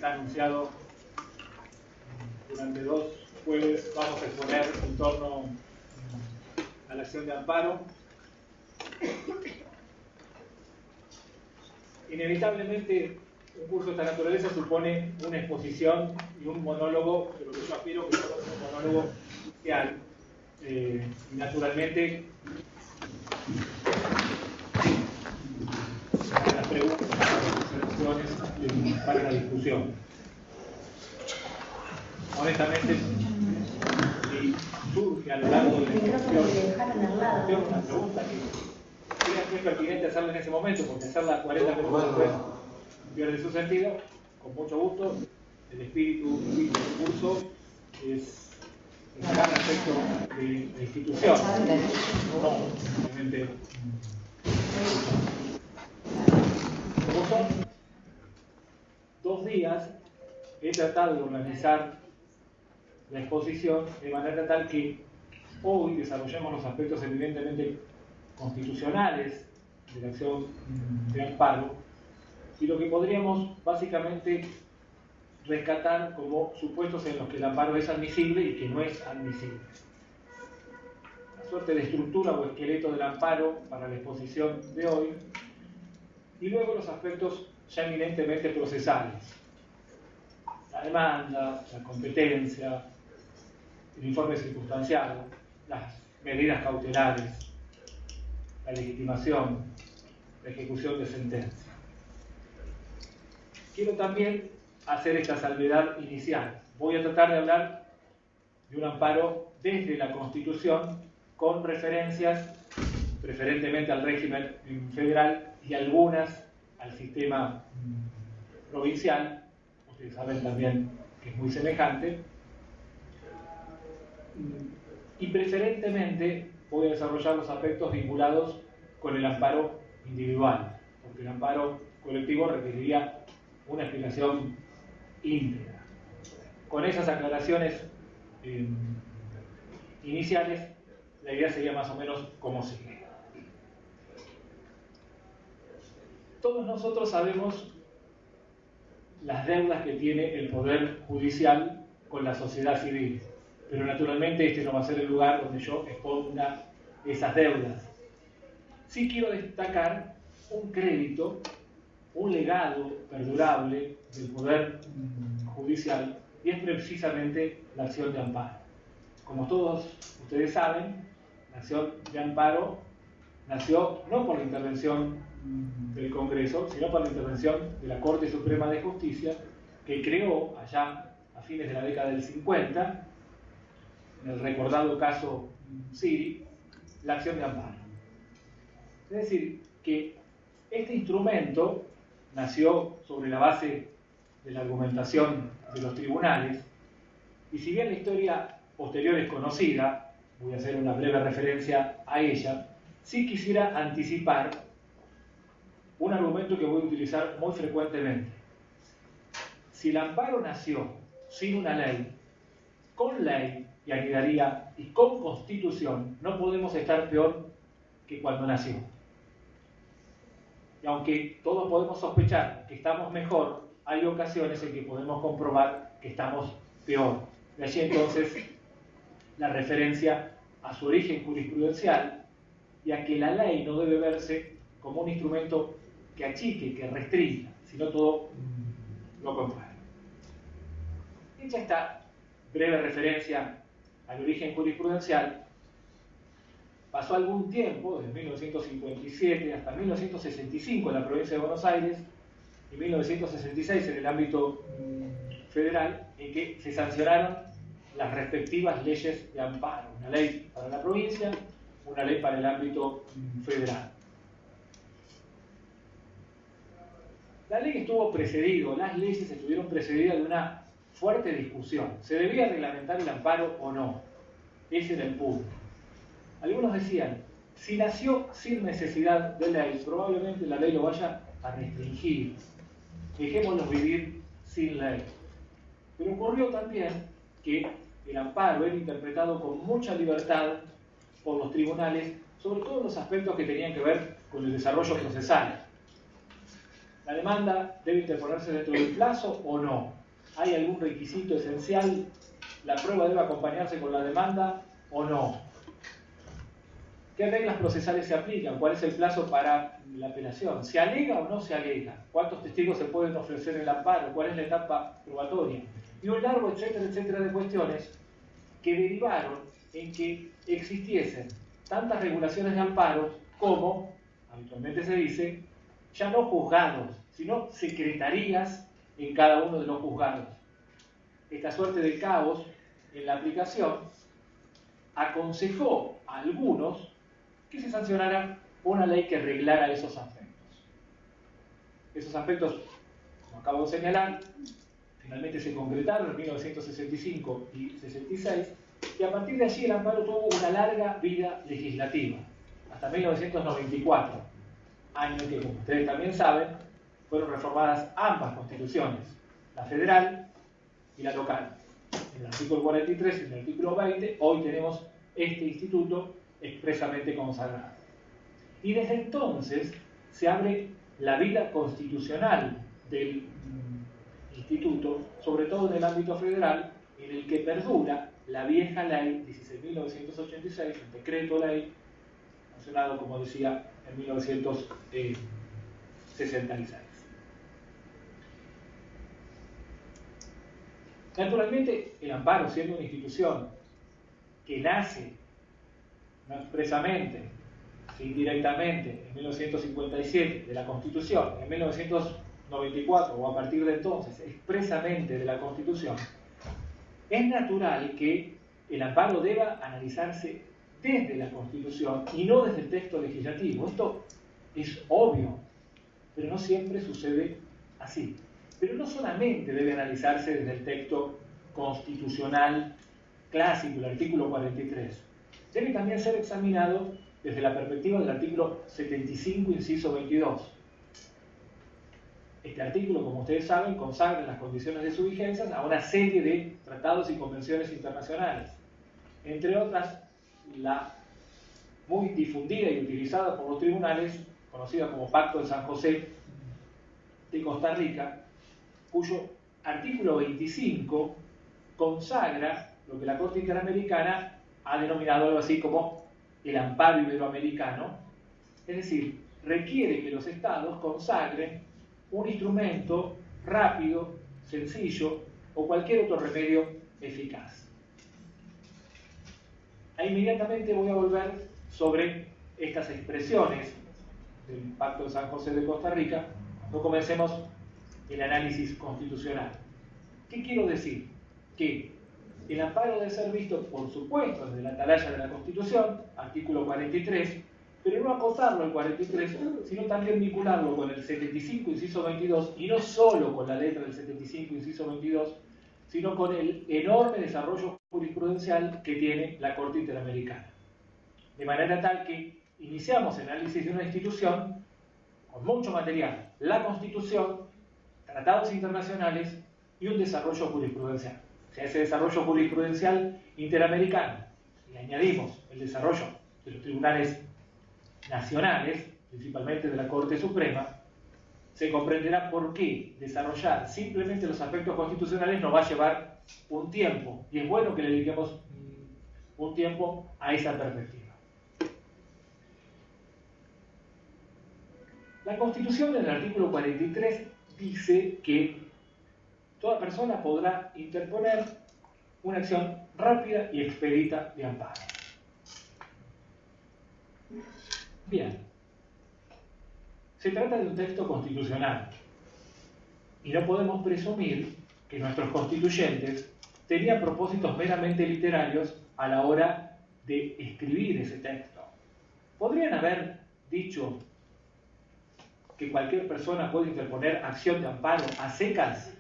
está anunciado durante 2 jueves. Vamos a exponer en torno a la acción de amparo. Inevitablemente, un curso de esta naturaleza supone una exposición y un monólogo, de lo que yo aspiro que sea un monólogo inicial. Y naturalmente, las preguntas, las observaciones para la discusión. Honestamente, si surge a lo largo de la discusión una pregunta que es pertinente hacerla en ese momento, porque hacerla 40 minutos después pierde su sentido, con mucho gusto. El espíritu del curso es el gran aspecto de la institución, no simplemente. Como son 2 días, he tratado de organizar la exposición de manera tal que hoy desarrollemos los aspectos evidentemente constitucionales de la acción de amparo y lo que podríamos básicamente rescatar como supuestos en los que el amparo es admisible y que no es admisible. Una suerte de estructura o esqueleto del amparo para la exposición de hoy y luego los aspectos ya eminentemente procesales. La demanda, la competencia, el informe circunstancial, las medidas cautelares, la legitimación, la ejecución de sentencia. Quiero también hacer esta salvedad inicial. Voy a tratar de hablar de un amparo desde la Constitución con referencias preferentemente al régimen federal y algunas al sistema provincial. Ustedes saben también que es muy semejante. Y preferentemente voy a desarrollar los aspectos vinculados con el amparo individual, porque el amparo colectivo requeriría una explicación íntegra. Con esas aclaraciones iniciales, la idea sería más o menos como sigue. Todos nosotros sabemos las deudas que tiene el Poder Judicial con la sociedad civil, pero naturalmente este no va a ser el lugar donde yo exponga esas deudas. Sí quiero destacar un crédito, un legado perdurable del Poder Judicial, y es precisamente la acción de amparo. Como todos ustedes saben, la acción de amparo nació no por la intervención del Congreso, sino por la intervención de la Corte Suprema de Justicia, que creó allá a fines de la década del 50, en el recordado caso Siri, la acción de amparo. Es decir, que este instrumento nació sobre la base de la argumentación de los tribunales, y si bien la historia posterior es conocida, voy a hacer una breve referencia a ella, sí quisiera anticipar un argumento que voy a utilizar muy frecuentemente. Si el amparo nació sin una ley, con ley, y agregaría, y con constitución, no podemos estar peor que cuando nació. Y aunque todos podemos sospechar que estamos mejor, hay ocasiones en que podemos comprobar que estamos peor. De allí entonces la referencia a su origen jurisprudencial y a que la ley no debe verse como un instrumento que achique, que restrinja, sino todo lo contrario. Hecha esta breve referencia al origen jurisprudencial, pasó algún tiempo, desde 1957 hasta 1965 en la provincia de Buenos Aires y 1966 en el ámbito federal, en que se sancionaron las respectivas leyes de amparo. Una ley para la provincia, una ley para el ámbito federal. La ley estuvo precedido, las leyes estuvieron precedidas de una fuerte discusión. ¿Se debía reglamentar el amparo o no? Ese era el punto. Algunos decían, si nació sin necesidad de ley, probablemente la ley lo vaya a restringir. Dejémoslos vivir sin ley. Pero ocurrió también que el amparo era interpretado con mucha libertad por los tribunales, sobre todo en los aspectos que tenían que ver con el desarrollo procesal. ¿La demanda debe interponerse dentro del plazo o no? ¿Hay algún requisito esencial? ¿La prueba debe acompañarse con la demanda o no? ¿Qué reglas procesales se aplican? ¿Cuál es el plazo para la apelación? ¿Se alega o no se alega? ¿Cuántos testigos se pueden ofrecer en el amparo? ¿Cuál es la etapa probatoria? Y un largo etcétera, etcétera de cuestiones que derivaron en que existiesen tantas regulaciones de amparos como, habitualmente se dice, ya no juzgados, sino secretarías en cada uno de los juzgados. Esta suerte de caos en la aplicación aconsejó a algunos que se sancionara una ley que reglara esos aspectos. Esos aspectos, como acabo de señalar, finalmente se concretaron en 1965 y 66, y a partir de allí el amparo tuvo una larga vida legislativa, hasta 1994, año que, como ustedes también saben, fueron reformadas ambas constituciones, la federal y la local. En el artículo 43 y en el artículo 20, hoy tenemos este instituto expresamente consagrado. Y desde entonces se abre la vida constitucional del instituto, sobre todo en el ámbito federal, en el que perdura la vieja ley 16.986, el decreto ley, sancionado, como decía, en 1966. Naturalmente, el amparo, siendo una institución que nace, no expresamente, indirectamente, en 1957 de la Constitución, en 1994 o a partir de entonces expresamente de la Constitución, es natural que el amparo deba analizarse desde la Constitución y no desde el texto legislativo. Esto es obvio, pero no siempre sucede así. Pero no solamente debe analizarse desde el texto constitucional clásico, el artículo 43, debe también ser examinado desde la perspectiva del artículo 75, inciso 22. Este artículo, como ustedes saben, consagra las condiciones de su vigencia a una serie de tratados y convenciones internacionales. Entre otras, la muy difundida y utilizada por los tribunales, conocida como Pacto de San José de Costa Rica, cuyo artículo 25 consagra lo que la Corte Interamericana ha denominado algo así como el amparo iberoamericano, es decir, requiere que los estados consagren un instrumento rápido, sencillo o cualquier otro remedio eficaz. Ahí inmediatamente voy a volver sobre estas expresiones del Pacto de San José de Costa Rica cuando comencemos el análisis constitucional. ¿Qué quiero decir? Que el amparo debe ser visto, por supuesto, desde la atalaya de la Constitución, artículo 43, pero no acotarlo al 43, sino también vincularlo con el 75, inciso 22, y no solo con la letra del 75, inciso 22, sino con el enorme desarrollo jurisprudencial que tiene la Corte Interamericana. De manera tal que iniciamos el análisis de una institución con mucho material, la Constitución, tratados internacionales y un desarrollo jurisprudencial. O sea, ese desarrollo jurisprudencial interamericano, y añadimos el desarrollo de los tribunales nacionales, principalmente de la Corte Suprema, se comprenderá por qué desarrollar simplemente los aspectos constitucionales nos va a llevar un tiempo, y es bueno que le dediquemos un tiempo a esa perspectiva. La Constitución, en el artículo 43, dice que toda persona podrá interponer una acción rápida y expedita de amparo. Bien, se trata de un texto constitucional y no podemos presumir que nuestros constituyentes tenían propósitos meramente literarios a la hora de escribir ese texto. Podrían haber dicho que cualquier persona puede interponer acción de amparo a secas.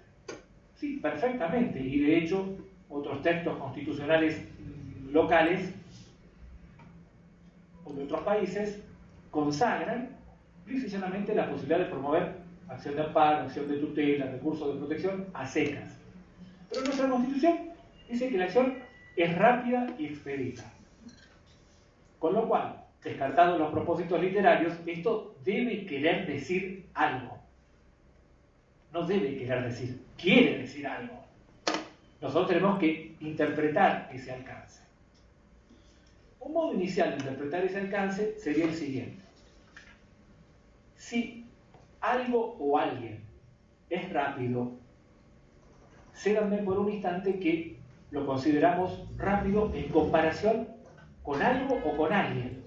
Sí, perfectamente, y de hecho otros textos constitucionales locales o de otros países consagran precisamente la posibilidad de promover acción de amparo, acción de tutela, recursos de protección a secas. Pero nuestra Constitución dice que la acción es rápida y expedita. Con lo cual, descartados los propósitos literarios, esto debe querer decir algo. no debe querer decir, quiere decir algo. Nosotros tenemos que interpretar ese alcance. Un modo inicial de interpretar ese alcance sería el siguiente. Si algo o alguien es rápido, cédanme por un instante que lo consideramos rápido en comparación con algo o con alguien.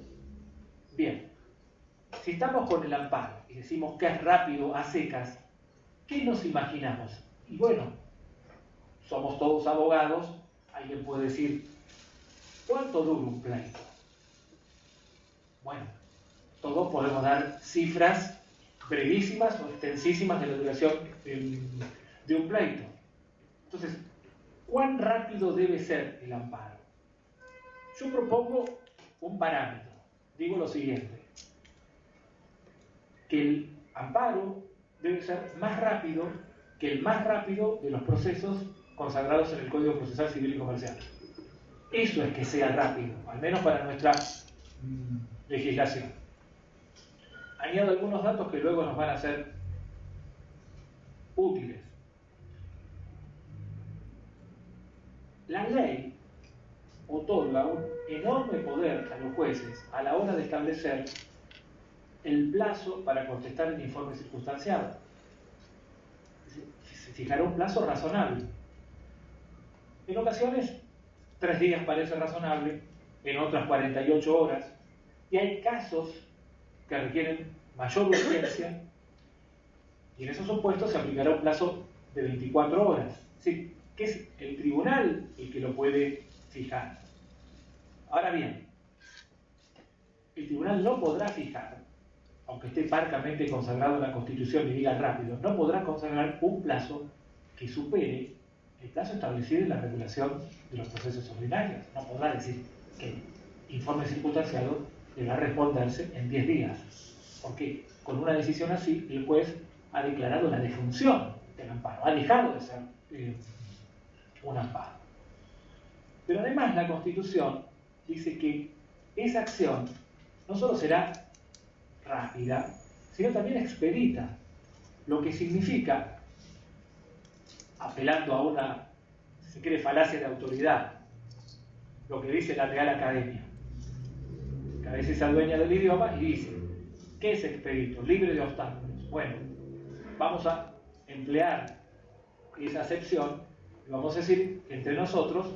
Bien, si estamos con el amparo y decimos que es rápido a secas, ¿qué nos imaginamos? Y bueno, somos todos abogados, alguien puede decir, ¿cuánto dura un pleito? Bueno, todos podemos dar cifras brevísimas o extensísimas de la duración de un pleito. Entonces, ¿cuán rápido debe ser el amparo? Yo propongo un parámetro. Digo lo siguiente, que el amparo debe ser más rápido que el más rápido de los procesos consagrados en el Código Procesal Civil y Comercial. Eso es que sea rápido, al menos para nuestra legislación. Añado algunos datos que luego nos van a ser útiles. La ley otorga un enorme poder a los jueces a la hora de establecer el plazo para contestar el informe circunstanciado. Se fijará un plazo razonable. En ocasiones, 3 días parece razonable, en otras 48 horas, y hay casos que requieren mayor urgencia, y en esos supuestos se aplicará un plazo de 24 horas. Sí, que es el tribunal el que lo puede fijar. Ahora bien, el tribunal no podrá fijar, aunque esté parcamente consagrado en la Constitución y diga rápido, no podrá consagrar un plazo que supere el plazo establecido en la regulación de los procesos ordinarios. No podrá decir que el informe circunstanciado deberá responderse en 10 días, porque con una decisión así el juez ha declarado la defunción del amparo, ha dejado de ser un amparo. Pero además la Constitución dice que esa acción no solo será rápida, sino también expedita, lo que significa, apelando a una, si se quiere, falacia de autoridad, lo que dice la Real Academia, que a veces se adueña del idioma y dice, ¿qué es expedito? Libre de obstáculos. Bueno, vamos a emplear esa acepción y vamos a decir que entre nosotros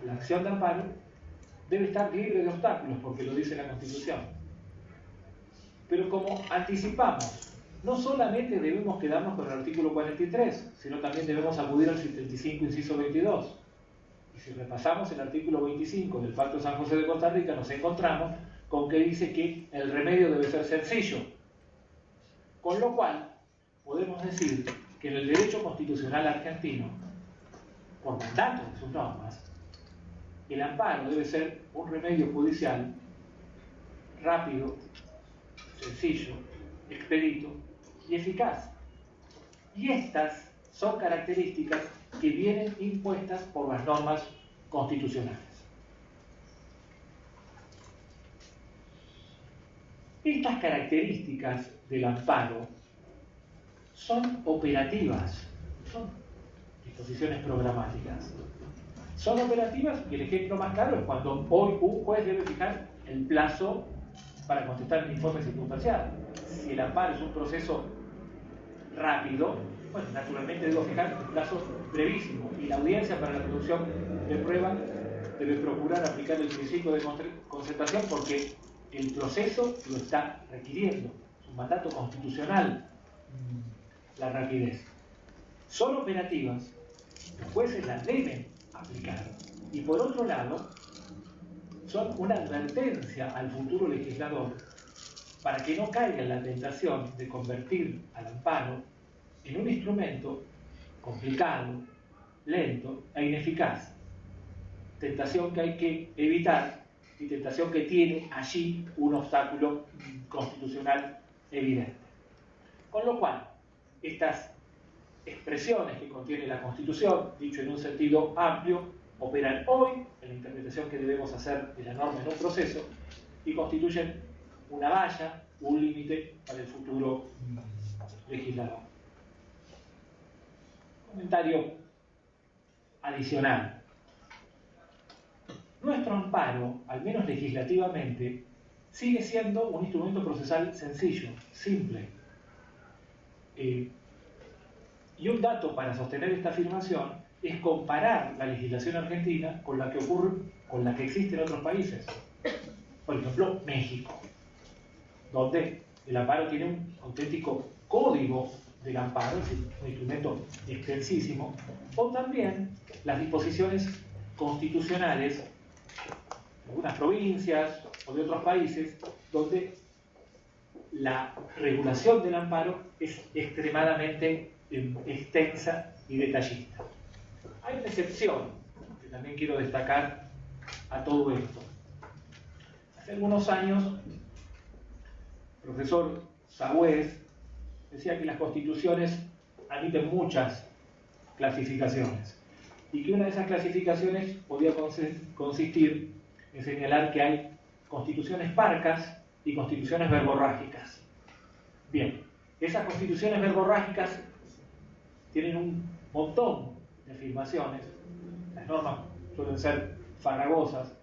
la acción de amparo debe estar libre de obstáculos, porque lo dice la Constitución. Pero como anticipamos, no solamente debemos quedarnos con el artículo 43, sino también debemos acudir al 75, inciso 22. Y si repasamos el artículo 25 del Pacto de San José de Costa Rica, nos encontramos con que dice que el remedio debe ser sencillo. Con lo cual, podemos decir que en el derecho constitucional argentino, por mandato de sus normas, el amparo debe ser un remedio judicial rápido, sencillo, expedito y eficaz. Y estas son características que vienen impuestas por las normas constitucionales. Estas características del amparo son operativas, son disposiciones programáticas. Son operativas y el ejemplo más claro es cuando hoy un juez debe fijar el plazo para contestar el informe circunstancial. Si el amparo es un proceso rápido, bueno, naturalmente debo fijar un plazo brevísimo y la audiencia para la producción de prueba debe procurar aplicar el principio de concertación porque el proceso lo está requiriendo. Es un mandato constitucional la rapidez. Son operativas, los jueces las deben aplicar. Y por otro lado, son una advertencia al futuro legislador para que no caiga en la tentación de convertir al amparo en un instrumento complicado, lento e ineficaz. Tentación que hay que evitar y tentación que tiene allí un obstáculo constitucional evidente. Con lo cual, estas expresiones que contiene la Constitución, dicho en un sentido amplio, operan hoy en la interpretación que debemos hacer de la norma en un proceso y constituyen una valla, un límite para el futuro legislador. Comentario adicional. Nuestro amparo, al menos legislativamente, sigue siendo un instrumento procesal sencillo, simple. Y un dato para sostener esta afirmación es comparar la legislación argentina con la que existe en otros países. Por ejemplo, México, donde el amparo tiene un auténtico código del amparo, es decir, un instrumento extensísimo, o también las disposiciones constitucionales de algunas provincias o de otros países, donde la regulación del amparo es extremadamente extensa y detallista. Hay una excepción que también quiero destacar a todo esto. Hace algunos años, el profesor Sagüez decía que las constituciones admiten muchas clasificaciones y que una de esas clasificaciones podía consistir en señalar que hay constituciones parcas y constituciones verborrágicas. Bien, esas constituciones verborrágicas tienen un montón de afirmaciones, las normas suelen ser farragosas,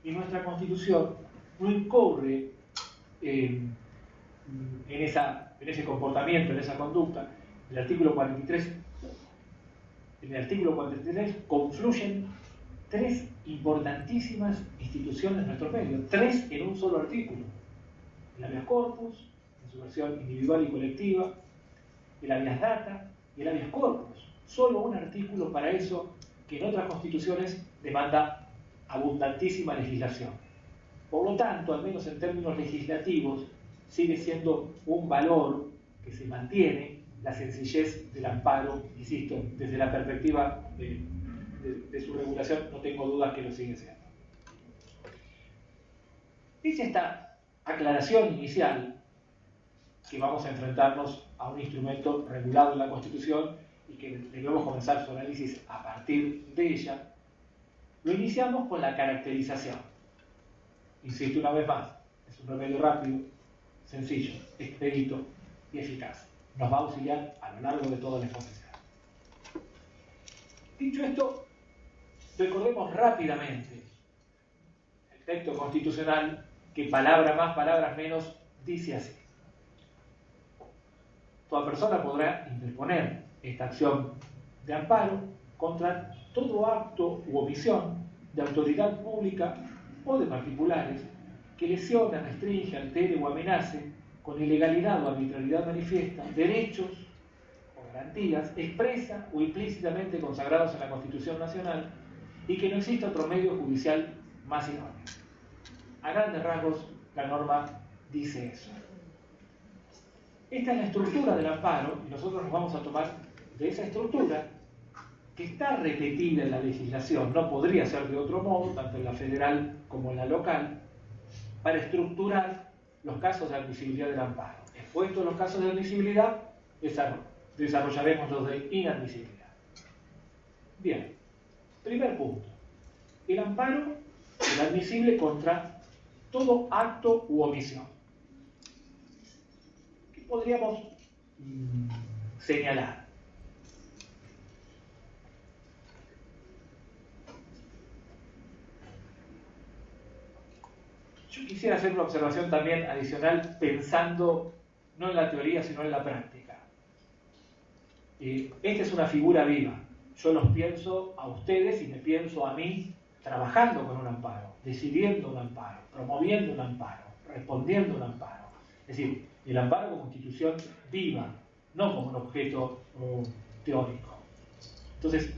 y nuestra Constitución no incurre en ese comportamiento, en esa conducta. En el artículo 43 confluyen tres importantísimas instituciones de nuestro medio, tres en un solo artículo: el habeas corpus, en su versión individual y colectiva, el habeas data y el habeas corpus. Solo un artículo para eso, que en otras constituciones demanda abundantísima legislación. Por lo tanto, al menos en términos legislativos, sigue siendo un valor que se mantiene la sencillez del amparo, insisto, desde la perspectiva de su regulación, no tengo dudas que lo sigue siendo. Dice esta aclaración inicial que vamos a enfrentarnos a un instrumento regulado en la Constitución y que debemos comenzar su análisis a partir de ella. Lo iniciamos con la caracterización. Insisto una vez más, es un remedio rápido, sencillo, expedito y eficaz. Nos va a auxiliar a lo largo de toda la exposición. Dicho esto, recordemos rápidamente el texto constitucional que palabra más, palabras menos, dice así: toda persona podrá interponer esta acción de amparo contra todo acto u omisión de autoridad pública o de particulares que lesione, restringe, altere o amenace con ilegalidad o arbitrariedad manifiesta derechos o garantías expresa o implícitamente consagrados en la Constitución Nacional y que no exista otro medio judicial más idóneo. A grandes rasgos, la norma dice eso. Esta es la estructura del amparo y nosotros nos vamos a tomar de esa estructura que está repetida en la legislación, no podría ser de otro modo, tanto en la federal como en la local, para estructurar los casos de admisibilidad del amparo. Expuestos los casos de admisibilidad, desarrollaremos los de inadmisibilidad. Bien, primer punto. El amparo es admisible contra todo acto u omisión. ¿Qué podríamos señalar? Yo quisiera hacer una observación también adicional pensando no en la teoría sino en la práctica. Esta es una figura viva. Yo los pienso a ustedes y me pienso a mí trabajando con un amparo, decidiendo un amparo, promoviendo un amparo, respondiendo un amparo. Es decir, el amparo como institución viva, no como un objeto teórico. Entonces,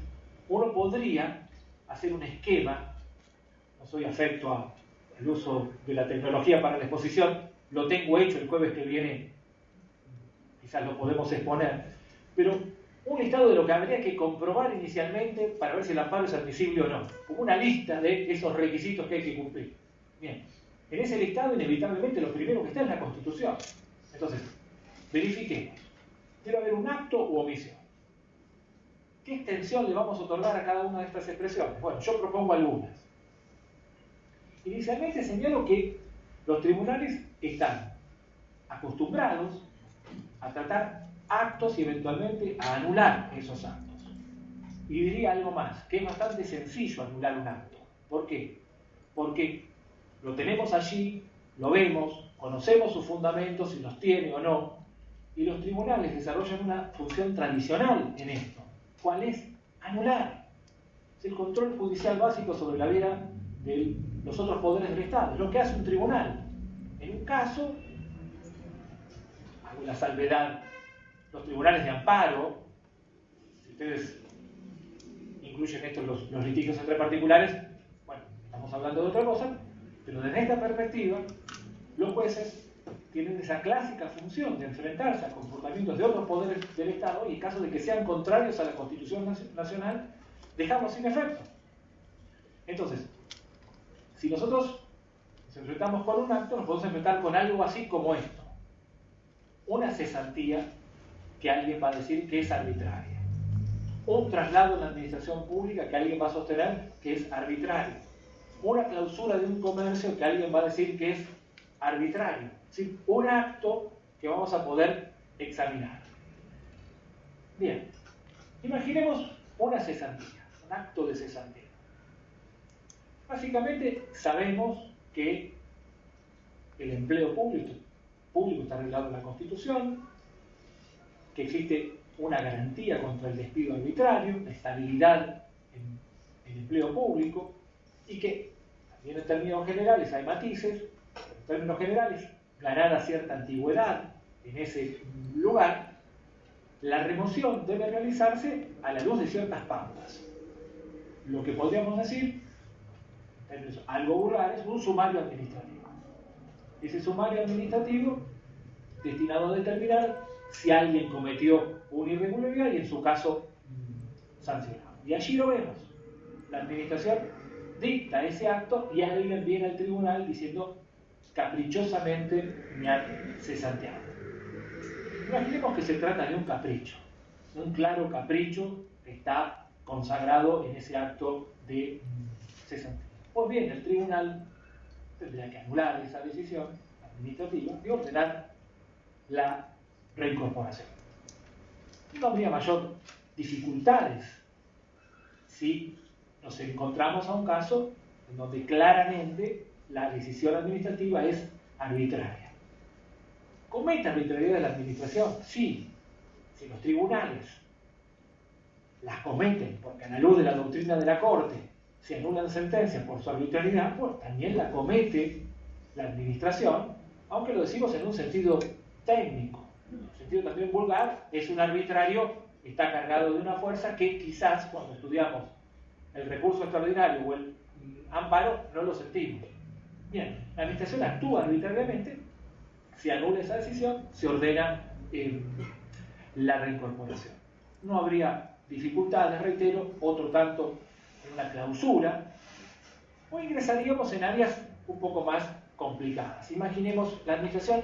uno podría hacer un esquema, no soy afecto al uso de la tecnología para la exposición, lo tengo hecho, el jueves que viene quizás lo podemos exponer, pero un listado de lo que habría que comprobar inicialmente para ver si el amparo es admisible o no, como una lista de esos requisitos que hay que cumplir. Bien, en ese listado inevitablemente lo primero que está es la Constitución. Entonces, verifiquemos. Debe haber un acto u omisión. ¿Qué extensión le vamos a otorgar a cada una de estas expresiones? Bueno, yo propongo algunas. Inicialmente señalo que los tribunales están acostumbrados a tratar actos y eventualmente a anular esos actos. Y diría algo más, que es bastante sencillo anular un acto. ¿Por qué? Porque lo tenemos allí, lo vemos, conocemos sus fundamentos, si los tiene o no, y los tribunales desarrollan una función tradicional en esto. ¿Cuál es? Anular. Es el control judicial básico sobre la vida de los otros poderes del Estado. Es lo que hace un tribunal. En un caso, hago la salvedad, los tribunales de amparo, si ustedes incluyen esto los litigios entre particulares, bueno, estamos hablando de otra cosa, pero desde esta perspectiva, los jueces tienen esa clásica función de enfrentarse a comportamientos de otros poderes del Estado y en caso de que sean contrarios a la Constitución Nacional, dejarlos sin efecto. Entonces, si nosotros nos enfrentamos con un acto, nos podemos enfrentar con algo así como esto. Una cesantía que alguien va a decir que es arbitraria. Un traslado en la administración pública que alguien va a sostener que es arbitrario. Una clausura de un comercio que alguien va a decir que es arbitrario. Es decir, un acto que vamos a poder examinar. Bien, imaginemos una cesantía, un acto de cesantía. Básicamente sabemos que el empleo público está regulado en la Constitución, que existe una garantía contra el despido arbitrario, la estabilidad en el empleo público, y que también en términos generales hay matices, pero en términos generales, ganada cierta antigüedad en ese lugar, la remoción debe realizarse a la luz de ciertas pautas. Lo que podríamos decir, en términos algo vulgares, es un sumario administrativo. Ese sumario administrativo destinado a determinar si alguien cometió una irregularidad y en su caso sancionado. Y allí lo vemos. La administración dicta ese acto y alguien viene al tribunal diciendo caprichosamente me han cesanteado. Imaginemos que se trata de un capricho, un claro capricho que está consagrado en ese acto de cesantía. Pues bien, el tribunal tendría que anular esa decisión administrativa y ordenar la reincorporación. No habría mayor dificultades si nos encontramos a un caso en donde claramente la decisión administrativa es arbitraria. ¿Comete arbitrariedad la administración? Sí. Si los tribunales las cometen porque a la luz de la doctrina de la Corte se anulan sentencias por su arbitrariedad, pues también la comete la administración, aunque lo decimos en un sentido técnico. En un sentido también vulgar, es un arbitrario que está cargado de una fuerza que quizás cuando estudiamos el recurso extraordinario o el amparo no lo sentimos. Bien, la administración actúa arbitrariamente, se anula esa decisión, se ordena la reincorporación. No habría dificultades, reitero, otro tanto en una clausura, o ingresaríamos en áreas un poco más complicadas. Imaginemos, la administración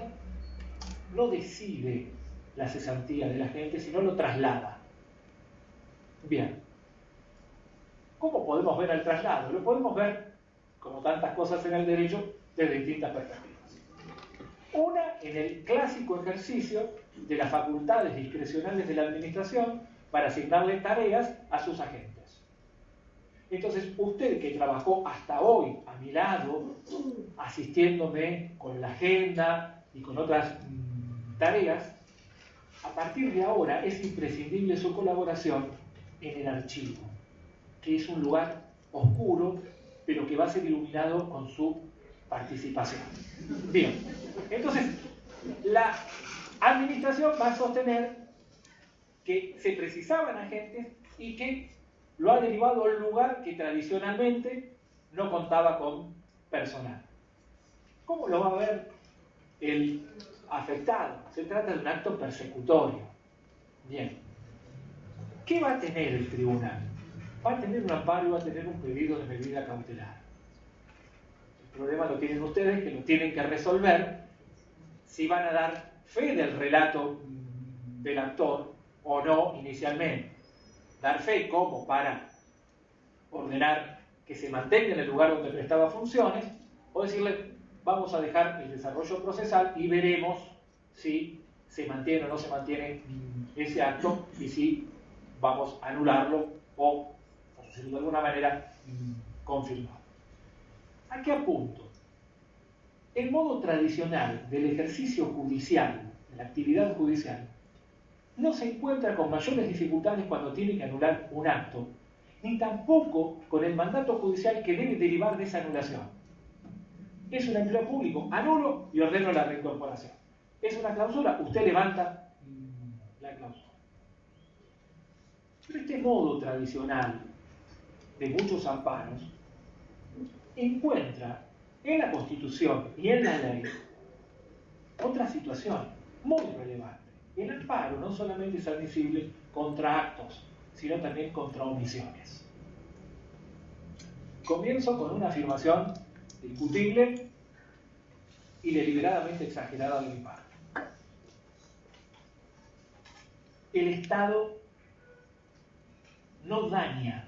no decide la cesantía de la gente, sino lo traslada. Bien, ¿cómo podemos ver el traslado? Lo podemos ver, como tantas cosas en el derecho, desde distintas perspectivas. Una, en el clásico ejercicio de las facultades discrecionales de la administración para asignarle tareas a sus agentes. Entonces, usted que trabajó hasta hoy a mi lado, asistiéndome con la agenda y con otras tareas, a partir de ahora es imprescindible su colaboración en el archivo, que es un lugar oscuro, pero que va a ser iluminado con su participación. Bien, entonces, la administración va a sostener que se precisaban agentes y que lo ha derivado a un lugar que tradicionalmente no contaba con personal. ¿Cómo lo va a ver el afectado? Se trata de un acto persecutorio. Bien. ¿Qué va a tener el tribunal? Va a tener un amparo y va a tener un pedido de medida cautelar. El problema lo tienen ustedes, que lo tienen que resolver si van a dar fe del relato del actor o no inicialmente. Dar fe como para ordenar que se mantenga en el lugar donde prestaba funciones, o decirle, vamos a dejar el desarrollo procesal y veremos si se mantiene o no se mantiene ese acto y si vamos a anularlo o, por decirlo de alguna manera, confirmado. ¿A qué apunto? El modo tradicional del ejercicio judicial, de la actividad judicial, no se encuentra con mayores dificultades cuando tiene que anular un acto, ni tampoco con el mandato judicial que debe derivar de esa anulación. Es un empleo público, anulo y ordeno la reincorporación. Es una clausura, usted levanta la clausura. Pero este modo tradicional de muchos amparos encuentra en la Constitución y en la ley otra situación muy relevante. El amparo no solamente es admisible contra actos, sino también contra omisiones. Comienzo con una afirmación discutible y deliberadamente exagerada de mi parte. El Estado no daña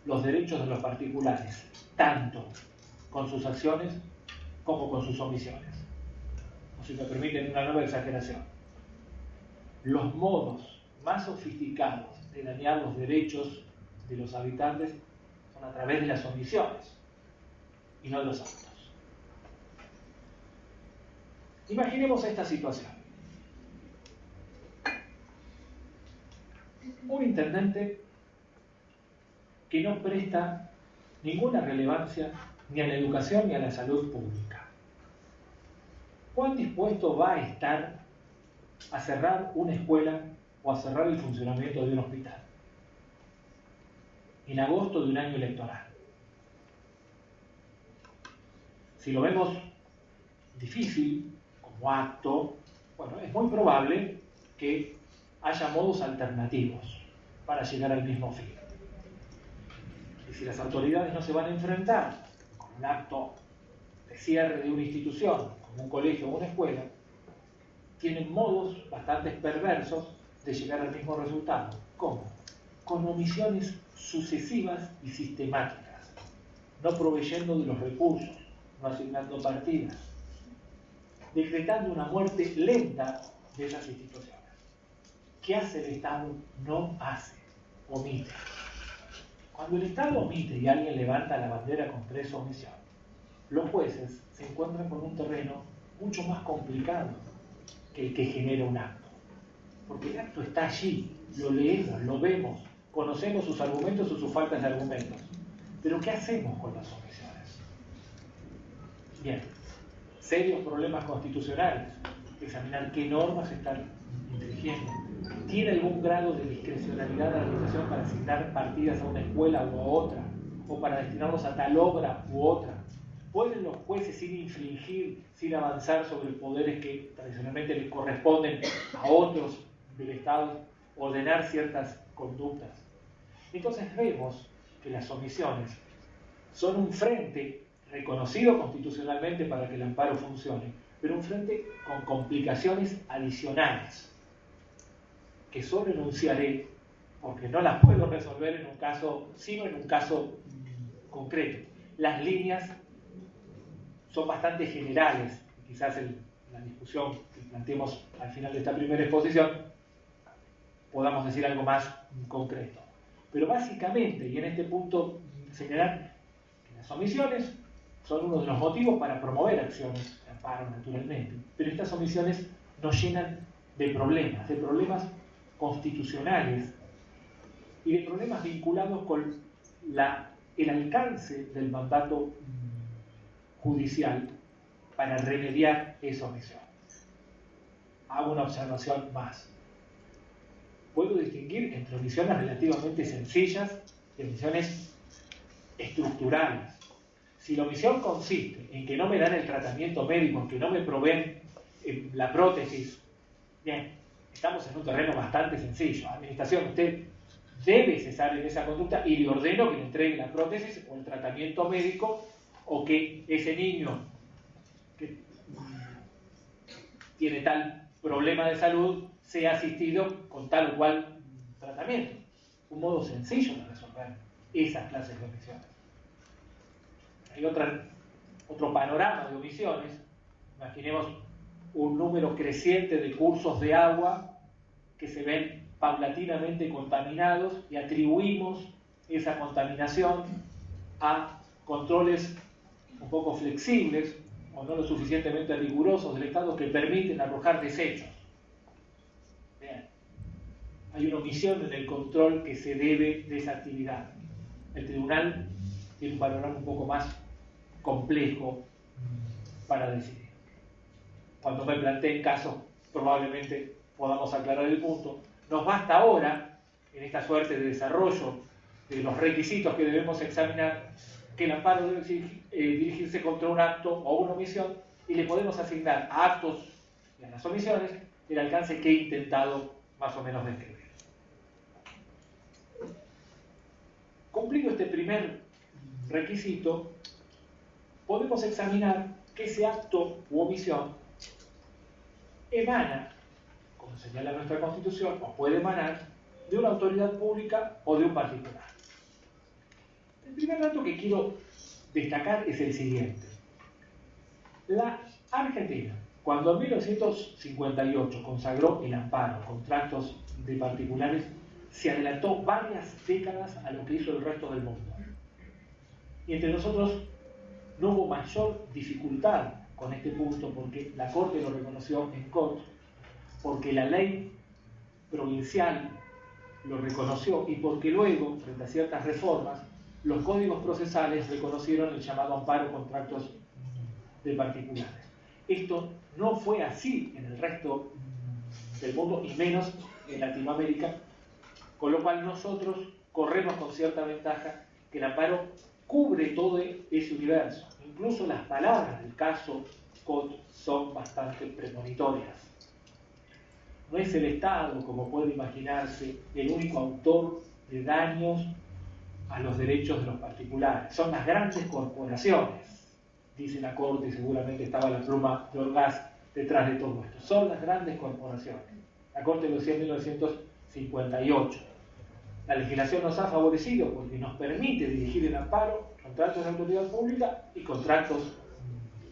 los derechos de los particulares, tanto con sus acciones como con sus omisiones. O si me permiten una nueva exageración. Los modos más sofisticados de dañar los derechos de los habitantes son a través de las omisiones y no de los actos. Imaginemos esta situación. Un intendente que no presta ninguna relevancia ni a la educación ni a la salud pública. ¿Cuán dispuesto va a estar a cerrar una escuela o a cerrar el funcionamiento de un hospital en agosto de un año electoral? Si lo vemos difícil como acto, bueno, es muy probable que haya modos alternativos para llegar al mismo fin. Y si las autoridades no se van a enfrentar con un acto de cierre de una institución, como un colegio o una escuela, tienen modos bastante perversos de llegar al mismo resultado. ¿Cómo? Con omisiones sucesivas y sistemáticas, no proveyendo de los recursos, no asignando partidas, decretando una muerte lenta de esas instituciones. ¿Qué hace el Estado? No hace, omite. Cuando el Estado omite y alguien levanta la bandera contra esa omisión, los jueces se encuentran con un terreno mucho más complicado que el que genera un acto. Porque el acto está allí, lo leemos, lo vemos, conocemos sus argumentos o sus faltas de argumentos. Pero ¿qué hacemos con las omisiones? Bien, serios problemas constitucionales, examinar qué normas están infringiendo. ¿Tiene algún grado de discrecionalidad de la administración para asignar partidas a una escuela u a otra? ¿O para destinarlos a tal obra u otra? ¿Pueden los jueces, sin infringir, sin avanzar sobre poderes que tradicionalmente les corresponden a otros del Estado, ordenar ciertas conductas? Entonces vemos que las omisiones son un frente reconocido constitucionalmente para que el amparo funcione, pero un frente con complicaciones adicionales, que solo enunciaré porque no las puedo resolver en un caso, sino en un caso concreto. Las líneas son bastante generales, quizás en la discusión que planteemos al final de esta primera exposición podamos decir algo más concreto. Pero básicamente, y en este punto señalar que las omisiones son uno de los motivos para promover acciones de amparo, naturalmente, pero estas omisiones nos llenan de problemas constitucionales y de problemas vinculados con el alcance del mandato judicial para remediar esa omisión. Hago una observación más. Puedo distinguir entre omisiones relativamente sencillas y omisiones estructurales. Si la omisión consiste en que no me dan el tratamiento médico, en que no me proveen la prótesis, bien, estamos en un terreno bastante sencillo. Administración, usted debe cesar en esa conducta y le ordeno que le entregue la prótesis o el tratamiento médico, o que ese niño que tiene tal problema de salud sea asistido con tal o cual tratamiento. Un modo sencillo de resolver esas clases de omisiones. Hay otro panorama de omisiones. Imaginemos un número creciente de cursos de agua que se ven paulatinamente contaminados y atribuimos esa contaminación a controles un poco flexibles o no lo suficientemente rigurosos del Estado que permiten arrojar desechos. Bien. Hay una omisión en el control que se debe de esa actividad. El tribunal tiene un panorama un poco más complejo para decidir. Cuando me planteen casos, probablemente podamos aclarar el punto. Nos basta ahora, en esta suerte de desarrollo de los requisitos que debemos examinar, que el amparo debe dirigirse contra un acto o una omisión y le podemos asignar a actos y a las omisiones el alcance que he intentado más o menos describir. Cumplido este primer requisito, podemos examinar que ese acto u omisión emana, como señala nuestra Constitución, o puede emanar de una autoridad pública o de un particular. El primer dato que quiero destacar es el siguiente. La Argentina, cuando en 1958 consagró el amparo contra actos de particulares, se adelantó varias décadas a lo que hizo el resto del mundo. Y entre nosotros no hubo mayor dificultad con este punto porque la Corte lo reconoció en Cot, porque la ley provincial lo reconoció y porque luego, frente a ciertas reformas, los códigos procesales reconocieron el llamado amparo contra actos de particulares. Esto no fue así en el resto del mundo y menos en Latinoamérica, con lo cual nosotros corremos con cierta ventaja que el amparo cubre todo ese universo. Incluso las palabras del caso Cot son bastante premonitorias. No es el Estado, como puede imaginarse, el único autor de daños a los derechos de los particulares. Son las grandes corporaciones, dice la Corte, y seguramente estaba la pluma de Orgaz detrás de todo esto. Son las grandes corporaciones. La Corte lo decía en 1958. La legislación nos ha favorecido porque nos permite dirigir el amparo contra actos de autoridad pública y contra actos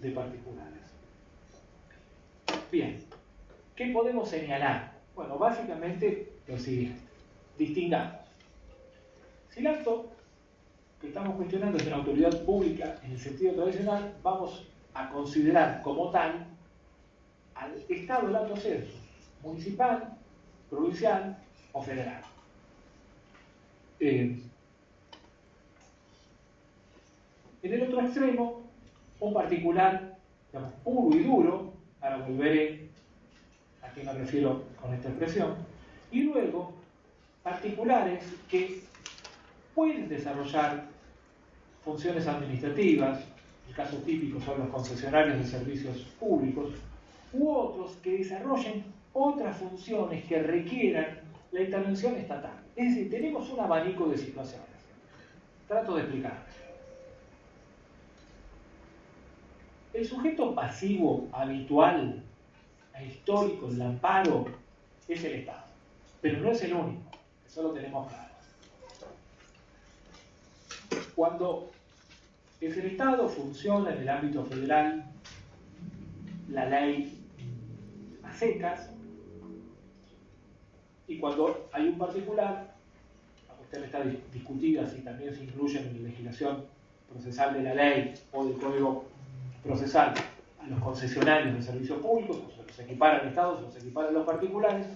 de particulares. Bien, ¿qué podemos señalar? Bueno, básicamente lo siguiente. Distingamos. Si el acto que estamos cuestionando es de una autoridad pública en el sentido tradicional, vamos a considerar como tal al Estado del alto censo, municipal, provincial o federal. En el otro extremo, un particular, digamos, puro y duro, ahora volveré a qué me refiero con esta expresión, y luego particulares que pueden desarrollar funciones administrativas, el caso típico son los concesionarios de servicios públicos, u otros que desarrollen otras funciones que requieran la intervención estatal. Es decir, tenemos un abanico de situaciones. Trato de explicar. El sujeto pasivo habitual e histórico del amparo es el Estado, pero no es el único, eso lo tenemos claro. Cuando el Estado funciona en el ámbito federal, la ley a secas, y cuando hay un particular, la cuestión está discutida si también se incluye en la legislación procesal de la ley o del Código Procesal a los concesionarios de servicios públicos, o se los equipara al Estado, se los equipara a los particulares,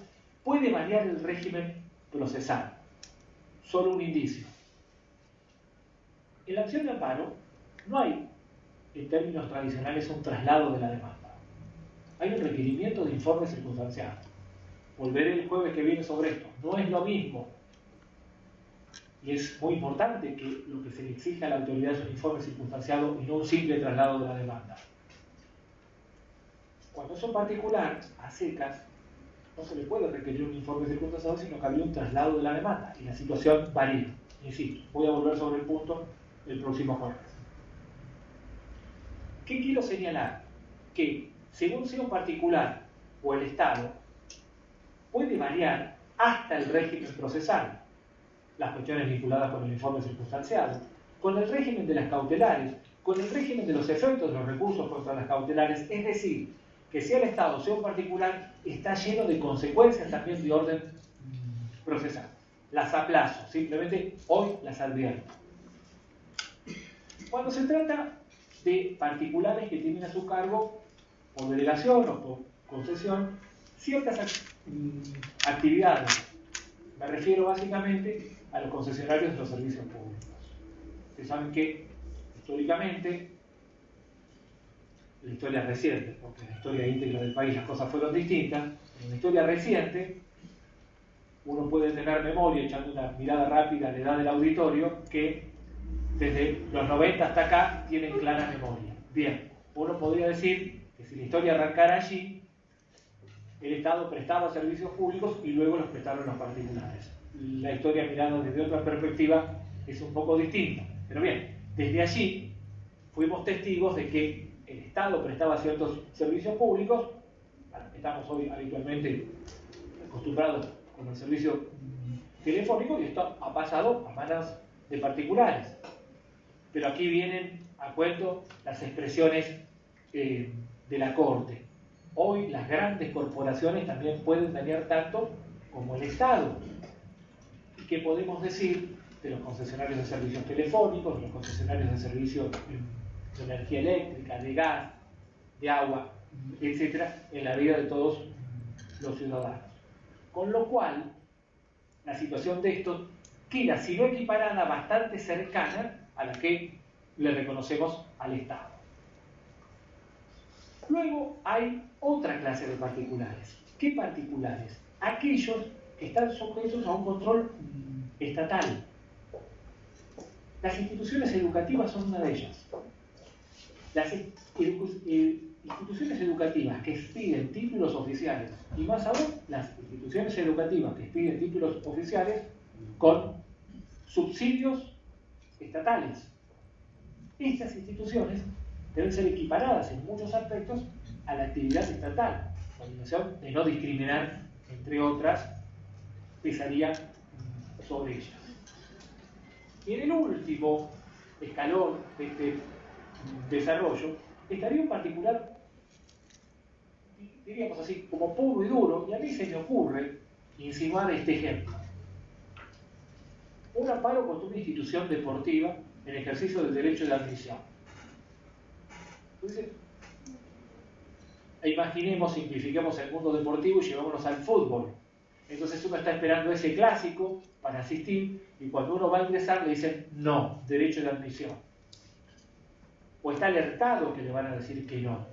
puede variar el régimen procesal. Solo un indicio. En la acción de amparo no hay, en términos tradicionales, un traslado de la demanda. Hay un requerimiento de informe circunstanciado. Volveré el jueves que viene sobre esto. No es lo mismo. Y es muy importante que lo que se le exija a la autoridad es un informe circunstanciado y no un simple traslado de la demanda. Cuando es un particular, a secas, no se le puede requerir un informe circunstanciado, sino que habría un traslado de la demanda. Y la situación varía. Insisto, voy a volver sobre el punto el próximo jueves. ¿Qué quiero señalar? Que, según sea un particular o el Estado, puede variar hasta el régimen procesal, las cuestiones vinculadas con el informe circunstanciado, con el régimen de las cautelares, con el régimen de los efectos de los recursos contra las cautelares, es decir, que sea el Estado, sea un particular, está lleno de consecuencias también de orden procesal. las aplazo, simplemente hoy las advierto. Cuando se trata de particulares que tienen a su cargo, por delegación o por concesión, ciertas actividades, me refiero básicamente a los concesionarios de los servicios públicos. Ustedes saben que históricamente, la historia reciente, porque en la historia íntegra del país las cosas fueron distintas, en la historia reciente uno puede tener memoria, echando una mirada rápida a la edad del auditorio, que desde los 90 hasta acá tienen clara memoria. Bien, uno podría decir que si la historia arrancara allí, el Estado prestaba servicios públicos y luego los prestaron los particulares. La historia mirada desde otra perspectiva es un poco distinta. Pero bien, desde allí fuimos testigos de que el Estado prestaba ciertos servicios públicos. Estamos hoy habitualmente acostumbrados con el servicio telefónico y esto ha pasado a manos de particulares. Pero aquí vienen a cuento las expresiones de la Corte. Hoy las grandes corporaciones también pueden dañar tanto como el Estado. ¿Y qué podemos decir de los concesionarios de servicios telefónicos, de los concesionarios de servicios de energía eléctrica, de gas, de agua, etcétera, en la vida de todos los ciudadanos? Con lo cual, la situación de esto queda, si no equiparada, bastante cercana a la que le reconocemos al Estado. Luego hay otra clase de particulares. ¿Qué particulares? Aquellos que están sujetos a un control estatal. Las instituciones educativas son una de ellas. Las instituciones educativas que expiden títulos oficiales, y más aún las instituciones educativas que expiden títulos oficiales con subsidios estatales. Estas instituciones deben ser equiparadas en muchos aspectos a la actividad estatal. La obligación de no discriminar, entre otras, pesaría sobre ellas. Y en el último escalón de este desarrollo estaría un particular, diríamos así, como puro y duro, y a mí se me ocurre insinuar este ejemplo. Un amparo contra una institución deportiva en ejercicio del derecho de admisión. Entonces, imaginemos, simplifiquemos el mundo deportivo y llevémonos al fútbol. Entonces uno está esperando ese clásico para asistir y cuando uno va a ingresar le dicen no, derecho de admisión. O está alertado que le van a decir que no,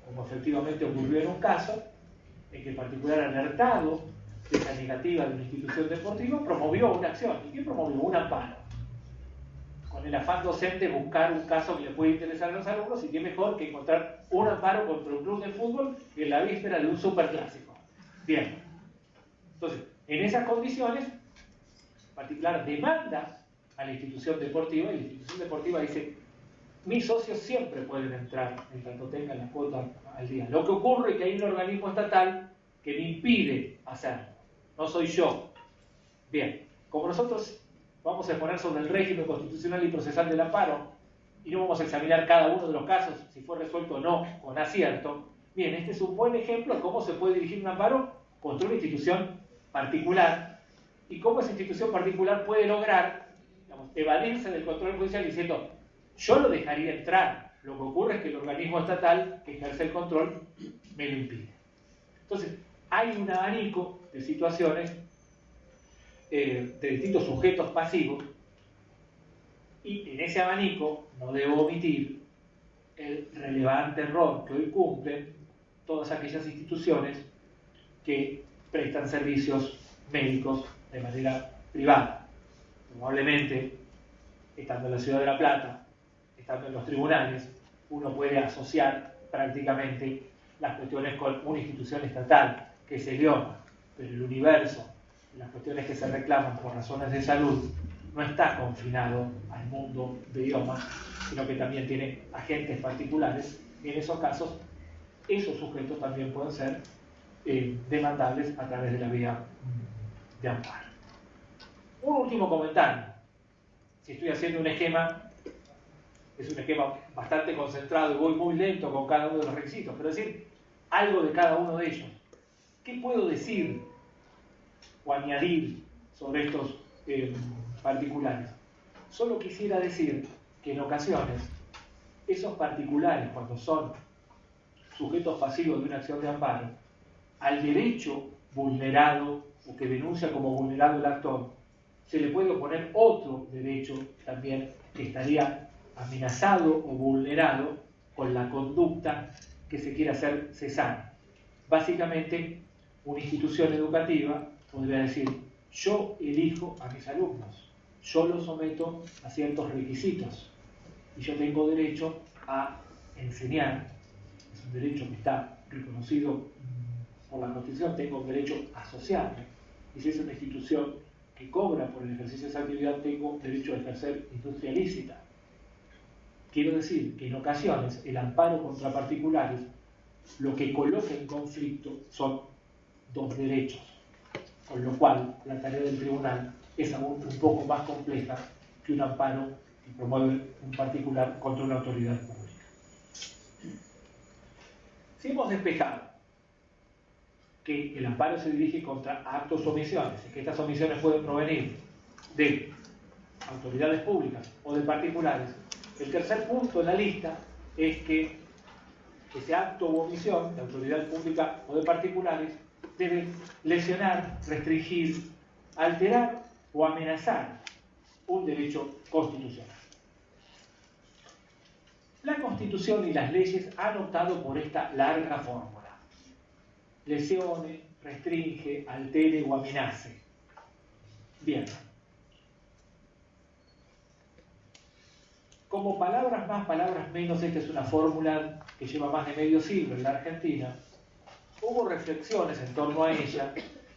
como efectivamente ocurrió en un caso en que el particular alertado de esa negativa de una institución deportiva promovió una acción. ¿Y qué promovió? Un amparo. Con el afán docente buscar un caso que le puede interesar a los alumnos y qué mejor que encontrar un amparo contra un club de fútbol en la víspera de un superclásico. Bien. Entonces, en esas condiciones, el particular demanda a la institución deportiva y la institución deportiva dice: mis socios siempre pueden entrar en tanto tengan la cuota al día. Lo que ocurre es que hay un organismo estatal que me impide hacerlo. No soy yo. Bien, como nosotros vamos a exponer sobre el régimen constitucional y procesal del amparo y no vamos a examinar cada uno de los casos, si fue resuelto o no, con acierto. Bien, este es un buen ejemplo de cómo se puede dirigir un amparo contra una institución particular y cómo esa institución particular puede lograr, digamos, evadirse del control judicial diciendo: yo lo dejaría entrar, lo que ocurre es que el organismo estatal que ejerce el control me lo impide. Entonces, hay un abanico de situaciones de distintos sujetos pasivos y en ese abanico no debo omitir el relevante rol que hoy cumplen todas aquellas instituciones que prestan servicios médicos de manera privada. Probablemente, estando en la ciudad de La Plata, estando en los tribunales, uno puede asociar prácticamente las cuestiones con una institución estatal que es el IOMA, pero el universo de las cuestiones que se reclaman por razones de salud no está confinado al mundo de IOMA, sino que también tiene agentes particulares y en esos casos esos sujetos también pueden ser demandables a través de la vía de amparo. Un último comentario. Si estoy haciendo un esquema, es un esquema bastante concentrado y voy muy lento con cada uno de los requisitos, pero decir algo de cada uno de ellos. ¿Qué puedo decir o añadir sobre estos particulares. Solo quisiera decir que en ocasiones esos particulares, cuando son sujetos pasivos de una acción de amparo, al derecho vulnerado o que denuncia como vulnerado el actor, se le puede oponer otro derecho también que estaría amenazado o vulnerado con la conducta que se quiere hacer cesar. Básicamente, una institución educativa podría decir: yo elijo a mis alumnos, yo los someto a ciertos requisitos y yo tengo derecho a enseñar. Es un derecho que está reconocido por la Constitución. Tengo derecho a asociarme, y si es una institución que cobra por el ejercicio de esa actividad, tengo derecho a ejercer industria lícita. Quiero decir que en ocasiones el amparo contra particulares lo que coloca en conflicto son dos derechos, con lo cual la tarea del tribunal es aún un poco más compleja que un amparo que promueve un particular contra una autoridad pública. Si hemos despejado que el amparo se dirige contra actos o omisiones, y que estas omisiones pueden provenir de autoridades públicas o de particulares, el tercer punto en la lista es que ese acto u omisión de autoridad pública o de particulares debe lesionar, restringir, alterar o amenazar un derecho constitucional. La Constitución y las leyes han optado por esta larga fórmula: lesione, restringe, altere o amenace. Bien. Como palabras más, palabras menos, esta es una fórmula que lleva más de medio siglo en la Argentina. Hubo reflexiones en torno a ella,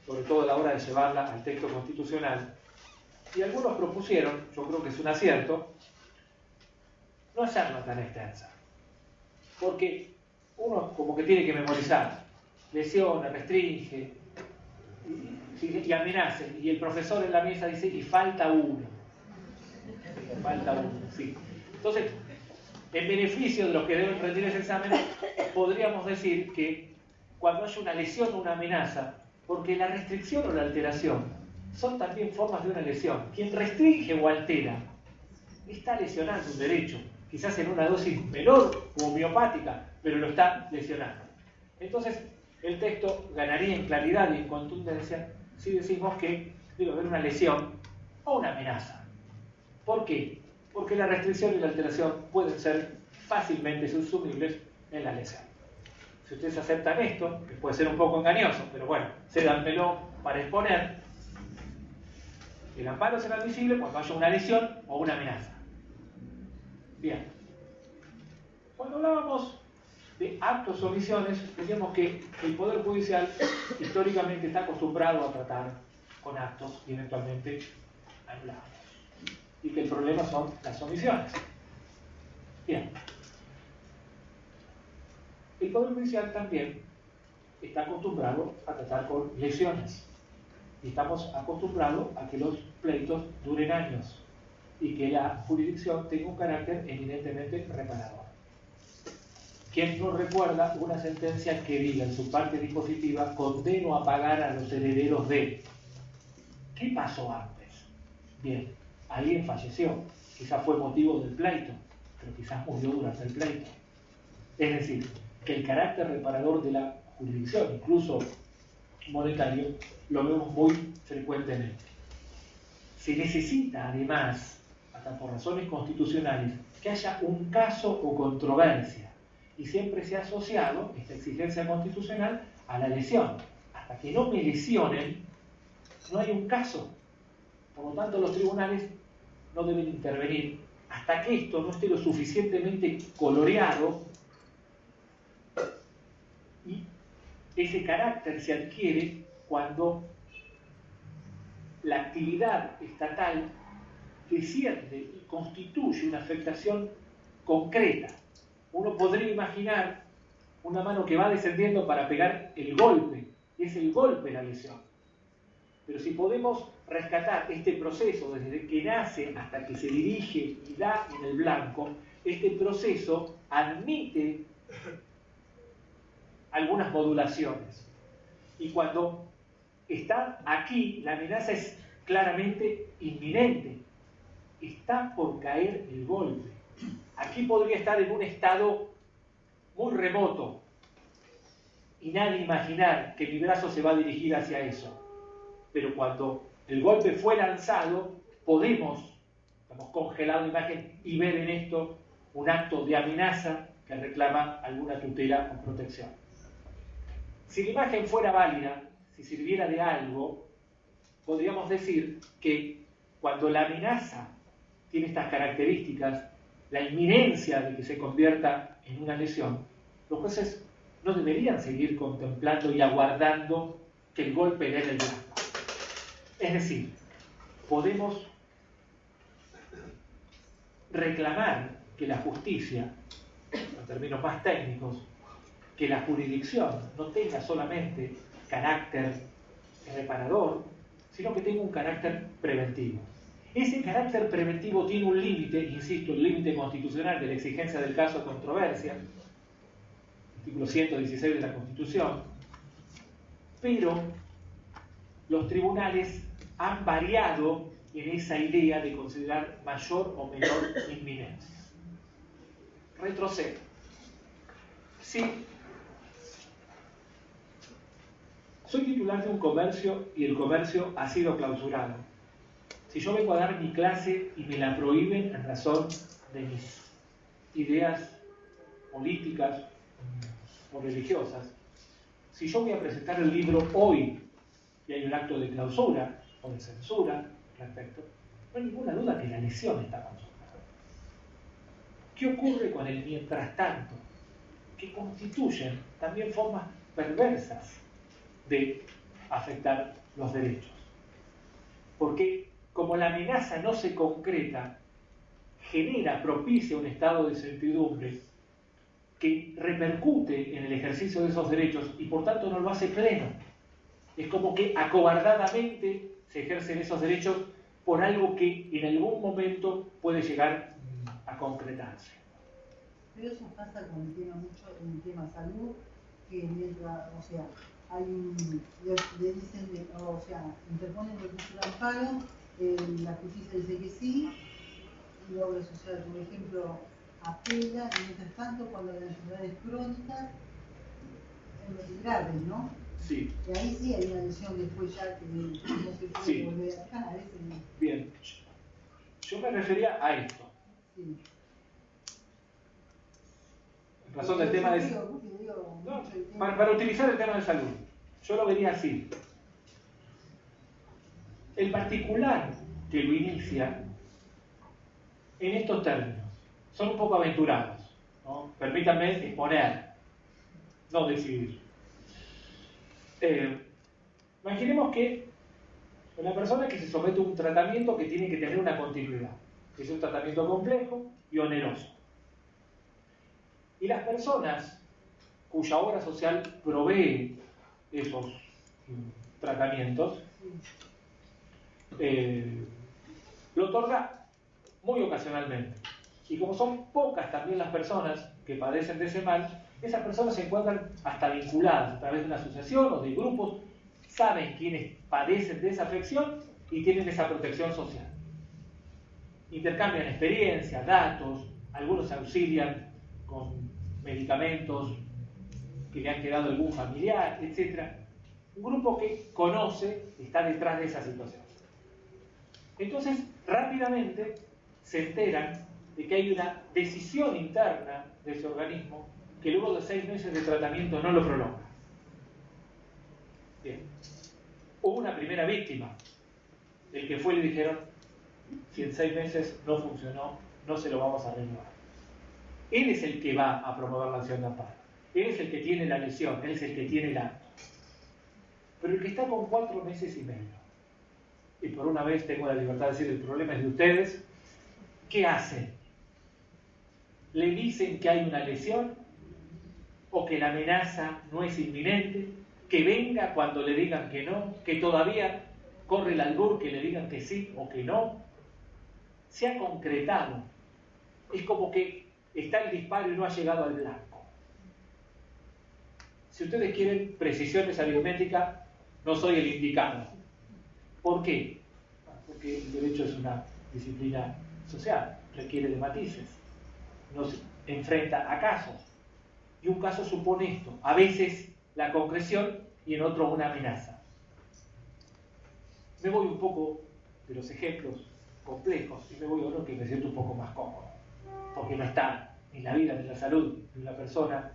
sobre todo a la hora de llevarla al texto constitucional, y algunos propusieron, yo creo que es un acierto, no hacerla tan extensa, porque uno como que tiene que memorizar: lesiona, restringe y amenace, y el profesor en la mesa dice: y falta uno. Falta uno, sí. Entonces, en beneficio de los que deben rendir ese examen, podríamos decir que cuando haya una lesión o una amenaza, porque la restricción o la alteración son también formas de una lesión. Quien restringe o altera está lesionando un derecho, quizás en una dosis menor o homeopática, pero lo está lesionando. Entonces, el texto ganaría en claridad y en contundencia si decimos que debe haber una lesión o una amenaza. ¿Por qué? Porque la restricción y la alteración pueden ser fácilmente subsumibles en la lesión. Si ustedes aceptan esto, que puede ser un poco engañoso, pero bueno, cédanmelo para exponer, el amparo será admisible cuando haya una lesión o una amenaza. Bien. Cuando hablábamos de actos o omisiones, decíamos que el Poder Judicial históricamente está acostumbrado a tratar con actos y eventualmente anulados, y que el problema son las omisiones. Bien. El Poder Judicial también está acostumbrado a tratar con lesiones, y estamos acostumbrados a que los pleitos duren años y que la jurisdicción tenga un carácter eminentemente reparador. ¿Quién no recuerda una sentencia que diga en su parte dispositiva: condeno a pagar a los herederos de? ¿Qué pasó antes? Bien, alguien falleció, quizás fue motivo del pleito, pero quizás murió durante el pleito. Es decir, que el carácter reparador de la jurisdicción, incluso monetario, lo vemos muy frecuentemente. Se necesita además, hasta por razones constitucionales, que haya un caso o controversia, y siempre se ha asociado esta exigencia constitucional a la lesión. Hasta que no me lesionen, no hay un caso. Por lo tanto, los tribunales no deben intervenir hasta que esto no esté lo suficientemente coloreado, y ese carácter se adquiere cuando la actividad estatal desciende y constituye una afectación concreta. Uno podría imaginar una mano que va descendiendo para pegar el golpe, y es el golpe la lesión. Pero si podemos rescatar este proceso desde que nace hasta que se dirige y da en el blanco, este proceso admite algunas modulaciones. Y cuando está aquí, la amenaza es claramente inminente. Está por caer el golpe. Aquí podría estar en un estado muy remoto y nadie imaginar que mi brazo se va a dirigir hacia eso. Pero cuando el golpe fue lanzado, podemos, hemos congelado la imagen y ver en esto un acto de amenaza que reclama alguna tutela o protección. Si la imagen fuera válida, si sirviera de algo, podríamos decir que cuando la amenaza tiene estas características, la inminencia de que se convierta en una lesión, los jueces no deberían seguir contemplando y aguardando que el golpe dé en el blanco. Es decir, podemos reclamar que la justicia, en términos más técnicos, que la jurisdicción no tenga solamente carácter reparador, sino que tenga un carácter preventivo. Ese carácter preventivo tiene un límite, insisto, el límite constitucional de la exigencia del caso de controversia, artículo 116 de la Constitución, pero los tribunales han variado en esa idea de considerar mayor o menor inminencia. Retrocedo. Sí, soy titular de un comercio y el comercio ha sido clausurado. Si yo vengo a dar mi clase y me la prohíben en razón de mis ideas políticas o religiosas, si yo voy a presentar el libro hoy y hay un acto de clausura o de censura respecto, no hay ninguna duda que la lesión está consumada. ¿Qué ocurre con el mientras tanto? Que constituyen también formas perversas de afectar los derechos. Porque como la amenaza no se concreta, propicia un estado de incertidumbre que repercute en el ejercicio de esos derechos y por tanto no lo hace pleno. Es como que acobardadamente se ejercen esos derechos por algo que en algún momento puede llegar a concretarse. Pero eso pasa con el tema mucho en el tema salud, que mientras, o sea, hay le dicen, o sea, interponen recurso de amparo, la justicia dice que sí, y la obra social, por ejemplo, apela, y mientras tanto, cuando la enfermedad es crónica, es grave, ¿no? Sí. Y ahí sí hay una lesión después ya que no se puede sí. volver a ganar. Bien, yo me refería a esto. Sí. En razón del tema de... No, para utilizar el tema de salud, yo lo vería así. El particular que lo inicia en estos términos son un poco aventurados, ¿no? Permítanme exponer, no decidir. Imaginemos que una persona que se somete a un tratamiento que tiene que tener una continuidad, que es un tratamiento complejo y oneroso. Y las personas cuya obra social provee esos tratamientos, lo otorga muy ocasionalmente. Y como son pocas también las personas que padecen de ese mal, esas personas se encuentran hasta vinculadas a través de una asociación o de grupos, saben quiénes padecen de esa afección y tienen esa protección social. Intercambian experiencias, datos, algunos se auxilian con medicamentos que le han quedado a algún familiar, etc. Un grupo que conoce, está detrás de esa situación. Entonces, rápidamente se enteran de que hay una decisión interna de ese organismo que luego de 6 meses de tratamiento no lo prolonga. Bien. Hubo una primera víctima, el que fue y le dijeron, si en 6 meses no funcionó, no se lo vamos a renovar. Él es el que va a promover la acción de amparo. Él es el que tiene la lesión, él es el que tiene el acto. Pero el que está con 4 meses y medio, y por una vez tengo la libertad de decir, el problema es de ustedes, ¿qué hacen? ¿Le dicen que hay una lesión? ¿O que la amenaza no es inminente? ¿Que venga cuando le digan que no? ¿Que todavía corre el albur que le digan que sí o que no? Se ha concretado. Es como que está el disparo y no ha llegado al blanco. Si ustedes quieren precisiones aritméticas, no soy el indicado. ¿Por qué? porque el derecho es una disciplina social, requiere de matices, nos enfrenta a casos, y un caso supone esto, a veces la concreción y en otro una amenaza. Me voy un poco de los ejemplos complejos y me voy a uno que me siento un poco más cómodo, porque no está ni la vida ni la salud de una persona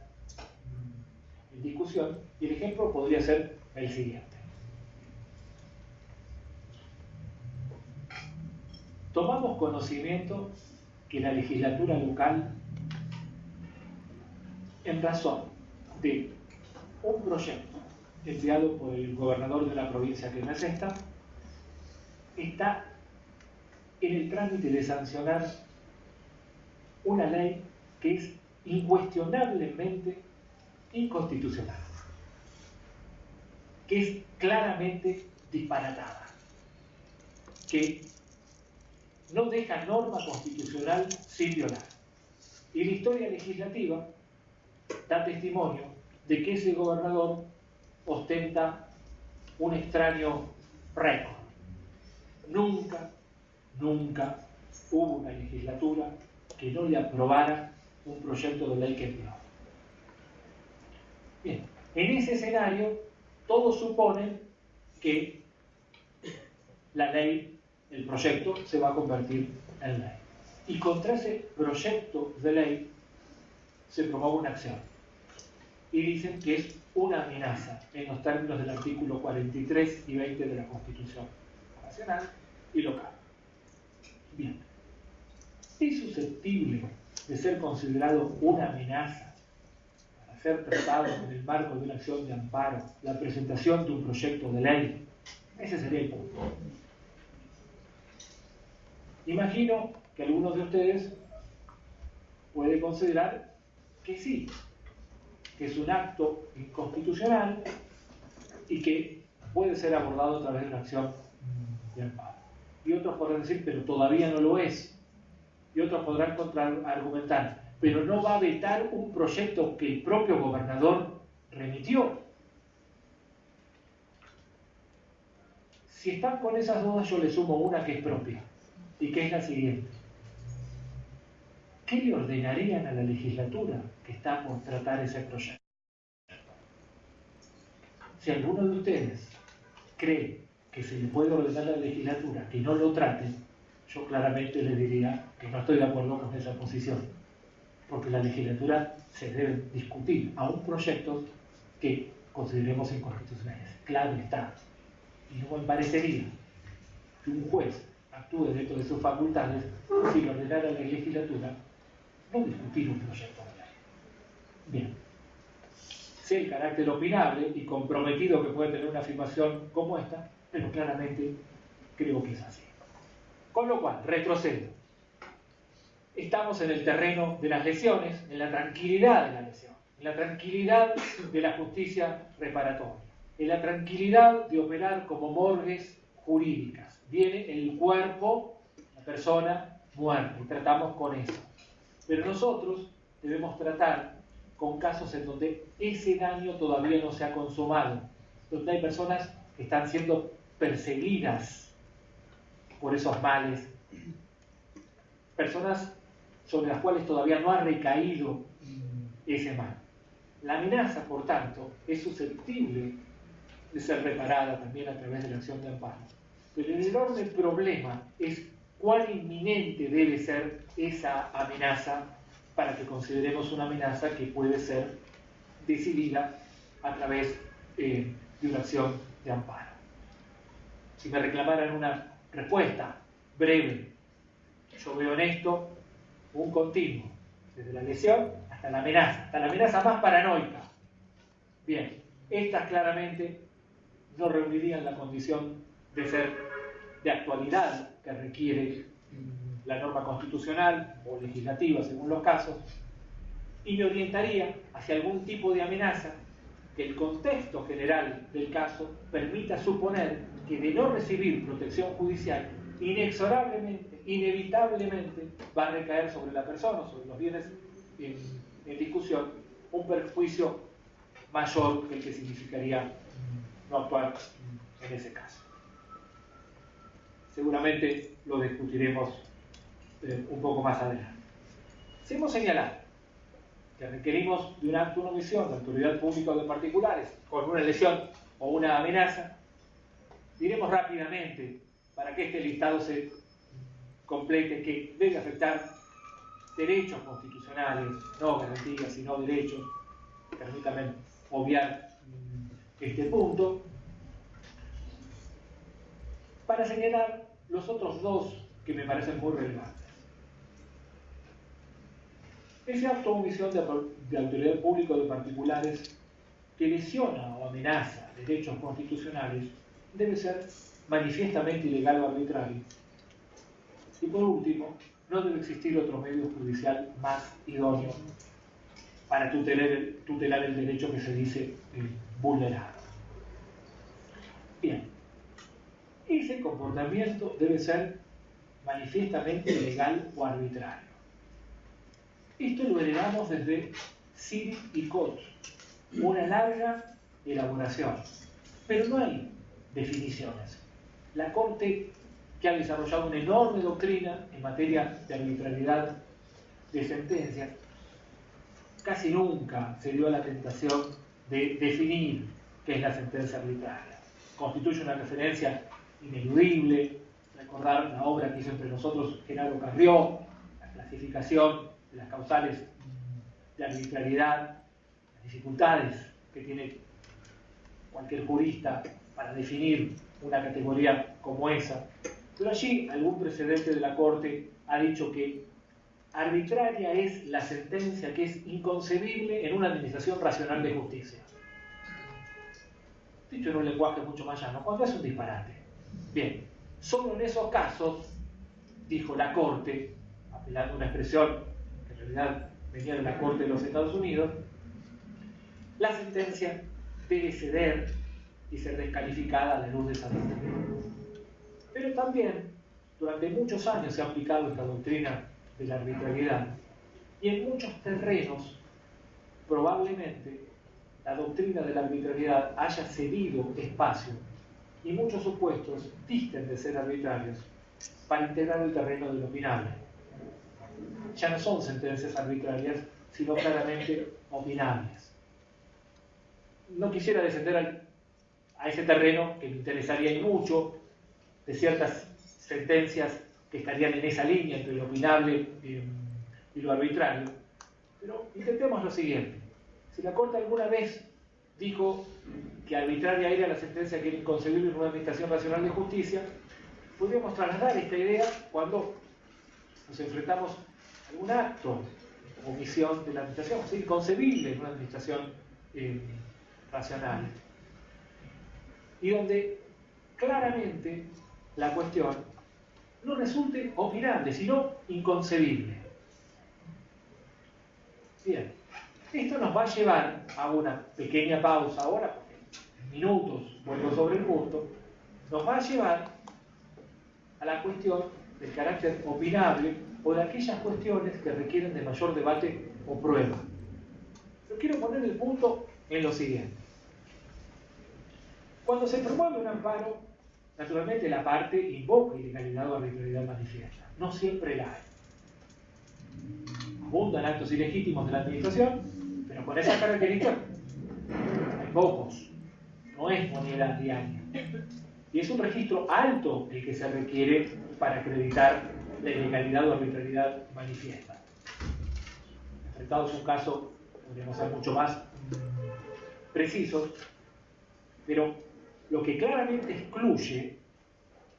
en discusión, y el ejemplo podría ser el siguiente. Tomamos conocimiento que la legislatura local, en razón de un proyecto enviado por el gobernador de la provincia que me asesta, está en el trámite de sancionar una ley que es incuestionablemente inconstitucional, que es claramente disparatada, que no deja norma constitucional sin violar. Y la historia legislativa da testimonio de que ese gobernador ostenta un extraño récord. Nunca hubo una legislatura que no le aprobara un proyecto de ley que envió. Bien, en ese escenario, todos suponen que la ley, el proyecto, se va a convertir en ley. Y contra ese proyecto de ley se promueve una acción. Y dicen que es una amenaza en los términos del artículo 43 y 20 de la Constitución nacional y local. Bien, ¿es susceptible de ser considerado una amenaza para ser tratado en el marco de una acción de amparo la presentación de un proyecto de ley? Ese sería el punto. Imagino que algunos de ustedes pueden considerar que sí, que es un acto inconstitucional y que puede ser abordado a través de una acción de amparo. Y otros podrán decir, pero todavía no lo es. Y otros podrán contraargumentar, pero no va a vetar un proyecto que el propio gobernador remitió. Si están con esas dudas, yo les sumo una que es propia, y que es la siguiente. ¿Qué le ordenarían a la legislatura que está por tratar ese proyecto? Si alguno de ustedes cree que se le puede ordenar a la legislatura que no lo trate, yo claramente le diría que no estoy de acuerdo con esa posición, porque la legislatura se debe discutir aún proyectos que consideremos inconstitucionales. Claro está. Y no me parecería que un juez actúe dentro de sus facultades si le ordenara a la legislatura no discutir un proyecto de ley. Bien. Sé el carácter opinable y comprometido que puede tener una afirmación como esta, pero claramente creo que es así. Con lo cual, retrocedo. Estamos en el terreno de las lesiones, en la tranquilidad de la lesión, en la tranquilidad de la justicia reparatoria, en la tranquilidad de operar como morgues jurídicas. Viene el cuerpo, la persona muerta, y tratamos con eso. Pero nosotros debemos tratar con casos en donde ese daño todavía no se ha consumado, donde hay personas que están siendo perseguidas por esos males, personas sobre las cuales todavía no ha recaído ese mal. La amenaza, por tanto, es susceptible de ser reparada también a través de la acción de amparo. Pero el enorme problema es cuán inminente debe ser esa amenaza para que consideremos una amenaza que puede ser decidida a través de una acción de amparo. Si me reclamaran una respuesta breve, yo veo en esto un continuo, desde la lesión hasta la amenaza más paranoica. Bien, estas claramente no reunirían la condición de ser de actualidad que requiere la norma constitucional o legislativa, según los casos, y me orientaría hacia algún tipo de amenaza que el contexto general del caso permita suponer que de no recibir protección judicial, inexorablemente, inevitablemente, va a recaer sobre la persona o sobre los bienes en discusión un perjuicio mayor que el que significaría no actuar en ese caso. seguramente lo discutiremos un poco más adelante. Si hemos señalado que requerimos de un acto o una omisión de autoridad pública o de particulares con una lesión o una amenaza, diremos rápidamente, para que este listado se complete, que debe afectar derechos constitucionales, no garantías, sino derechos. Permítanme obviar este punto, para señalar los otros dos que me parecen muy relevantes. Ese acto o omisión de autoridad pública o de particulares que lesiona o amenaza derechos constitucionales debe ser manifiestamente ilegal o arbitrario. Y por último, no debe existir otro medio judicial más idóneo para tutelar el derecho que se dice vulnerado. Bien, ese comportamiento debe ser manifiestamente ilegal o arbitrario. Esto lo heredamos desde Cid y Cot, una larga elaboración, pero no hay definiciones. La Corte, que ha desarrollado una enorme doctrina en materia de arbitrariedad de sentencias, casi nunca se dio a la tentación de definir qué es la sentencia arbitraria. Constituye una referencia ineludible, recordar la obra que hizo entre nosotros Genaro Carrió, la clasificación de las causales de arbitrariedad, las dificultades que tiene cualquier jurista para definir una categoría como esa. Pero allí algún precedente de la Corte ha dicho que arbitraria es la sentencia que es inconcebible en una administración racional de justicia. Dicho en un lenguaje mucho más llano, cuando es un disparate. Bien, solo en esos casos, dijo la Corte, apelando a una expresión que en realidad venía de la Corte de los Estados Unidos, la sentencia debe ceder y ser descalificada a la luz de esa doctrina. Pero también, durante muchos años se ha aplicado esta doctrina de la arbitrariedad, y en muchos terrenos, probablemente, la doctrina de la arbitrariedad haya cedido espacio, y muchos supuestos disten de ser arbitrarios para integrar el terreno del opinable. Ya no son sentencias arbitrarias, sino claramente opinables. No quisiera descender a ese terreno, que me interesaría y mucho, de ciertas sentencias que estarían en esa línea entre lo opinable y lo arbitrario. Pero intentemos lo siguiente. Si la Corte alguna vez dijo que arbitraria era la sentencia que era inconcebible en una administración racional de justicia, podríamos trasladar esta idea cuando nos enfrentamos a algún acto o omisión de la administración, o sea, inconcebible en una administración racional, y donde claramente la cuestión no resulte opinable, sino inconcebible. Bien, esto nos va a llevar a una pequeña pausa ahora, porque en minutos vuelvo sobre el punto, nos va a llevar a la cuestión del carácter opinable o de aquellas cuestiones que requieren de mayor debate o prueba. Pero quiero poner el punto en lo siguiente. Cuando se promueve un amparo, naturalmente la parte invoca ilegalidad o arbitrariedad manifiesta. No siempre la hay. Abundan actos ilegítimos de la administración, pero con esas características hay pocos. No es moneda diaria. Y es un registro alto el que se requiere para acreditar la ilegalidad o arbitrariedad manifiesta. Enfrentados a un caso, podríamos ser mucho más precisos, pero lo que claramente excluye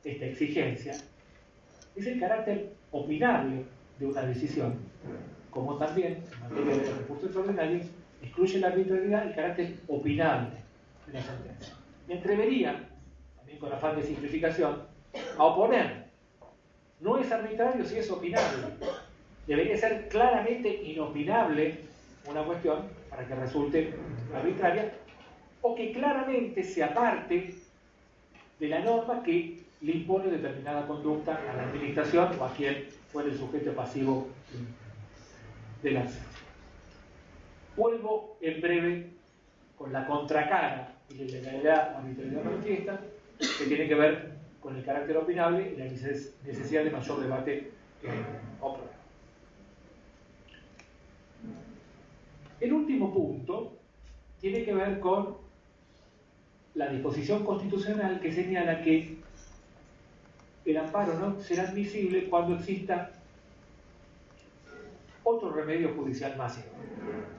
esta exigencia es el carácter opinable de una decisión, como también, en materia de recursos extraordinarios, excluye la arbitrariedad y el carácter opinable de la sentencia. Me atrevería, también con afán de simplificación, a oponer. No es arbitrario si es opinable. Debería ser claramente inopinable una cuestión para que resulte arbitraria, o que claramente se aparte de la norma que le impone determinada conducta a la administración o a quien fuera el sujeto pasivo de la acción. Vuelvo en breve con la contracara y la ilegalidad o arbitrariedad manifiesta, que tiene que ver con el carácter opinable y la necesidad de mayor debate o prueba. El último punto tiene que ver con la disposición constitucional que señala que el amparo no será admisible cuando exista otro remedio judicial más idóneo.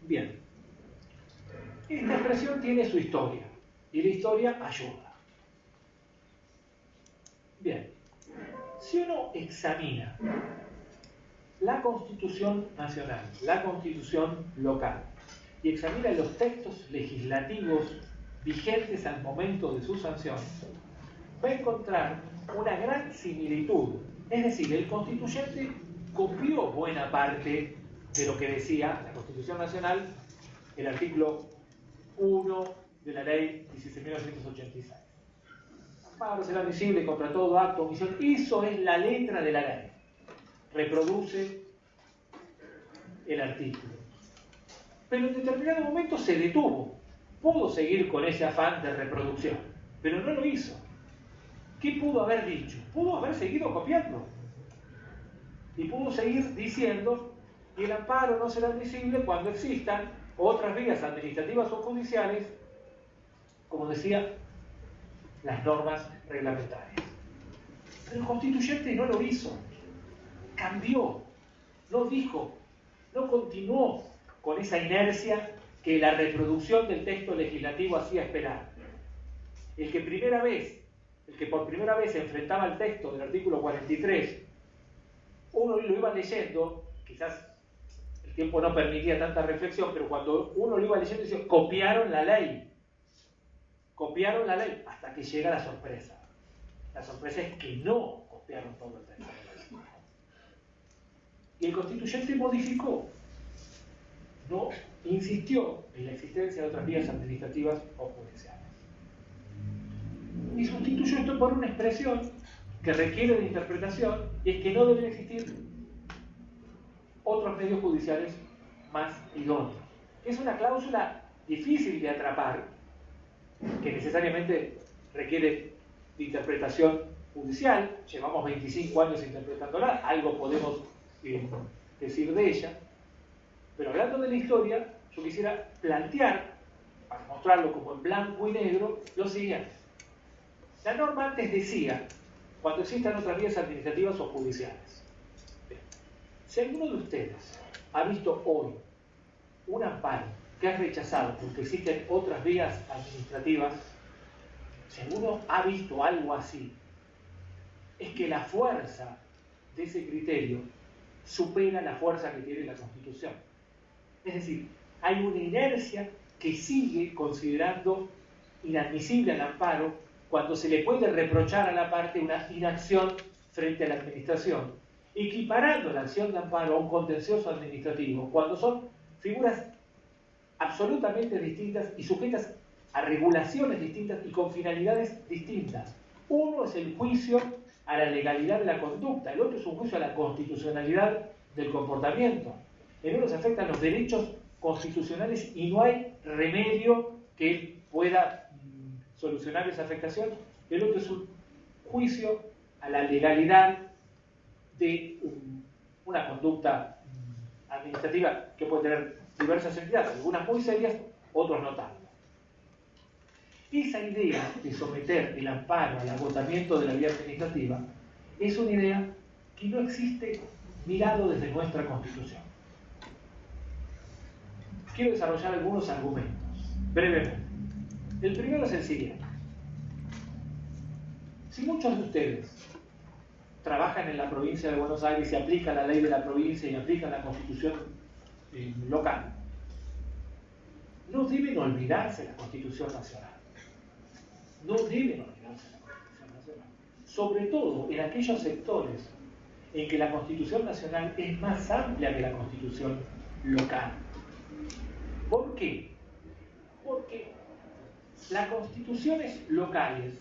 Bien, esta expresión tiene su historia y la historia ayuda. Bien, si uno examina la Constitución Nacional, la Constitución local, y examina los textos legislativos vigentes al momento de su sanción, va a encontrar una gran similitud. Es decir, el constituyente copió buena parte de lo que decía la Constitución Nacional, el artículo 1 de la ley 16.986. Amparo será admisible contra todo acto o omisión. Eso es la letra de la ley. Reproduce el artículo. Pero en determinado momento se detuvo. Pudo seguir con ese afán de reproducción, pero no lo hizo. ¿Qué pudo haber dicho? Pudo haber seguido copiando. Y pudo seguir diciendo que el amparo no será admisible cuando existan otras vías administrativas o judiciales, como decía, las normas reglamentarias. Pero el constituyente no lo hizo. Cambió. No dijo. No continuó con esa inercia que la reproducción del texto legislativo hacía esperar. El que por primera vez se enfrentaba al texto del artículo 43, uno lo iba leyendo, quizás el tiempo no permitía tanta reflexión, pero cuando uno lo iba leyendo decía, copiaron la ley, hasta que llega la sorpresa. La sorpresa es que no copiaron todo el texto de la ley. Y el constituyente modificó, no insistió en la existencia de otras vías administrativas o judiciales. Y sustituyó esto por una expresión que requiere de interpretación, y es que no deben existir otros medios judiciales más idóneos. Es una cláusula difícil de atrapar, que necesariamente requiere de interpretación judicial. Llevamos 25 años interpretándola, algo podemos decir de ella, pero hablando de la historia, yo quisiera plantear, para mostrarlo como en blanco y negro, lo siguiente. La norma antes decía, cuando existan otras vías administrativas o judiciales. Bien. Si alguno de ustedes ha visto hoy un amparo que es rechazado porque existen otras vías administrativas, si alguno ha visto algo así, es que la fuerza de ese criterio supera la fuerza que tiene la Constitución. Es decir, hay una inercia que sigue considerando inadmisible al amparo cuando se le puede reprochar a la parte una inacción frente a la administración, equiparando la acción de amparo a un contencioso administrativo, cuando son figuras absolutamente distintas y sujetas a regulaciones distintas y con finalidades distintas. Uno es el juicio a la legalidad de la conducta, el otro es un juicio a la constitucionalidad del comportamiento. En uno se afectan los derechos constitucionales y no hay remedio que pueda solucionar esa afectación. El otro es un juicio a la legalidad de una conducta administrativa que puede tener diversas entidades, algunas muy serias, otros no tanto. Esa idea de someter el amparo al agotamiento de la vía administrativa es una idea que no existe mirado desde nuestra Constitución. Quiero desarrollar algunos argumentos, brevemente. El primero es el siguiente. Si muchos de ustedes trabajan en la provincia de Buenos Aires y aplican la ley de la provincia y aplican la Constitución local, no deben olvidarse de la Constitución Nacional. No deben olvidarse de la Constitución Nacional. Sobre todo en aquellos sectores en que la Constitución Nacional es más amplia que la Constitución local. ¿Por qué? Porque las constituciones locales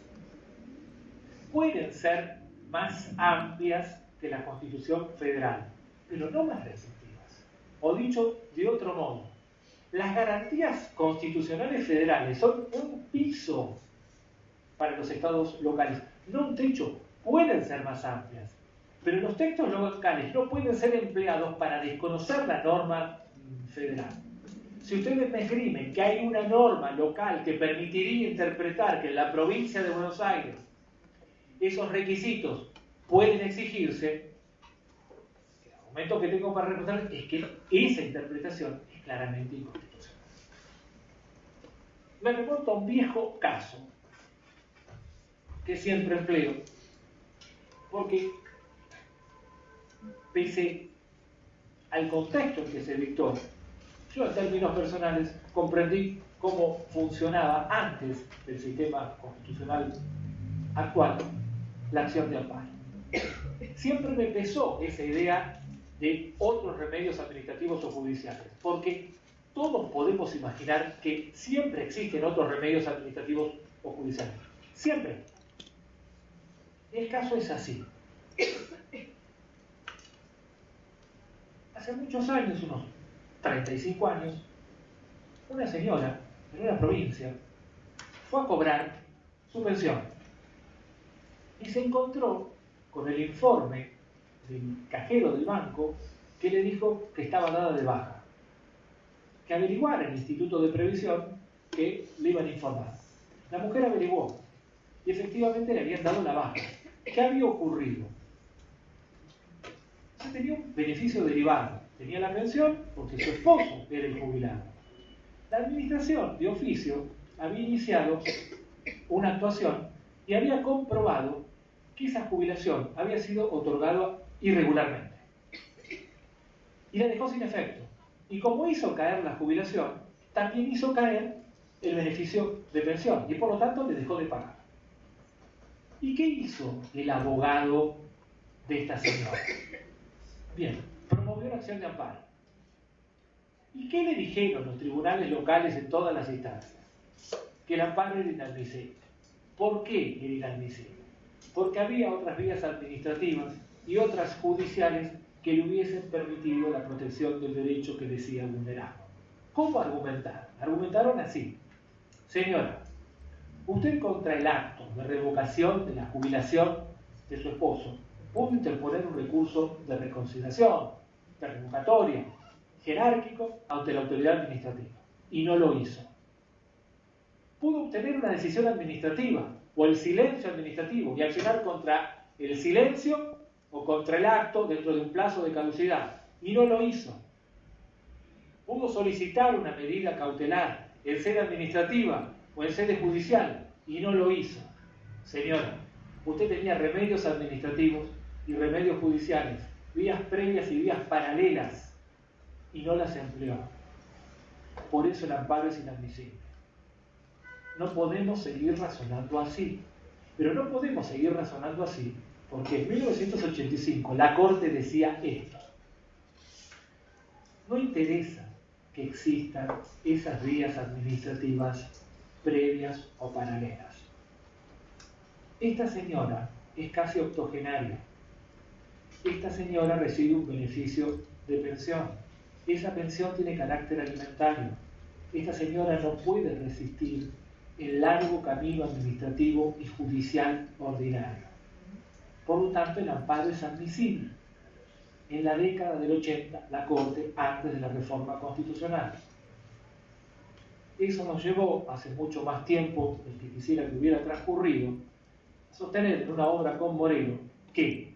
pueden ser más amplias que la Constitución federal, pero no más restrictivas. O dicho de otro modo, las garantías constitucionales federales son un piso para los estados locales, no un techo, pueden ser más amplias, pero los textos locales no pueden ser empleados para desconocer la norma federal. Si ustedes me esgrimen que hay una norma local que permitiría interpretar que en la provincia de Buenos Aires esos requisitos pueden exigirse, el argumento que tengo para responder es que esa interpretación es claramente inconstitucional. Me remonto a un viejo caso que siempre empleo, porque pese al contexto en que se dictó, yo en términos personales comprendí cómo funcionaba antes del sistema constitucional actual la acción de amparo. Siempre me pesó esa idea de otros remedios administrativos o judiciales, porque todos podemos imaginar que siempre existen otros remedios administrativos o judiciales. Siempre. El caso es así. Hace muchos años, unos 35 años, una señora en una provincia fue a cobrar su pensión y se encontró con el informe del cajero del banco que le dijo que estaba dada de baja, que averiguara el Instituto de Previsión que le iban a informar. La mujer averiguó y efectivamente le habían dado la baja. ¿Qué había ocurrido? Se tenía un beneficio derivado. Tenía la pensión porque su esposo era el jubilado. La administración de oficio había iniciado una actuación y había comprobado que esa jubilación había sido otorgada irregularmente. Y la dejó sin efecto. Y como hizo caer la jubilación, también hizo caer el beneficio de pensión y por lo tanto le dejó de pagar. ¿Y qué hizo el abogado de esta señora? Bien, promovió una acción de amparo. ¿Y qué le dijeron los tribunales locales en todas las instancias? Que el amparo era inadmisible. ¿Por qué era inadmisible? Porque había otras vías administrativas y otras judiciales que le hubiesen permitido la protección del derecho que decía vulnerado. ¿Cómo argumentaron? Argumentaron así. Señora, usted contra el acto de revocación de la jubilación de su esposo pudo interponer un recurso de reconsideración, de revocatoria, jerárquico ante la autoridad administrativa, y no lo hizo. Pudo obtener una decisión administrativa o el silencio administrativo y accionar contra el silencio o contra el acto dentro de un plazo de caducidad, y no lo hizo. Pudo solicitar una medida cautelar en sede administrativa o en sede judicial, y no lo hizo. Señora, usted tenía remedios administrativos y remedios judiciales, vías previas y vías paralelas, y no las empleó. Por eso el amparo es inadmisible. No podemos seguir razonando así. Pero no podemos seguir razonando así porque en 1985 la Corte decía esto. No interesa que existan esas vías administrativas previas o paralelas. Esta señora es casi octogenaria. Esta señora recibe un beneficio de pensión. Esa pensión tiene carácter alimentario. Esta señora no puede resistir el largo camino administrativo y judicial ordinario. Por lo tanto, el amparo es admisible. En la década del 80, la Corte, antes de la reforma constitucional. Eso nos llevó, hace mucho más tiempo del que quisiera que hubiera transcurrido, a sostener en una obra con Moreno que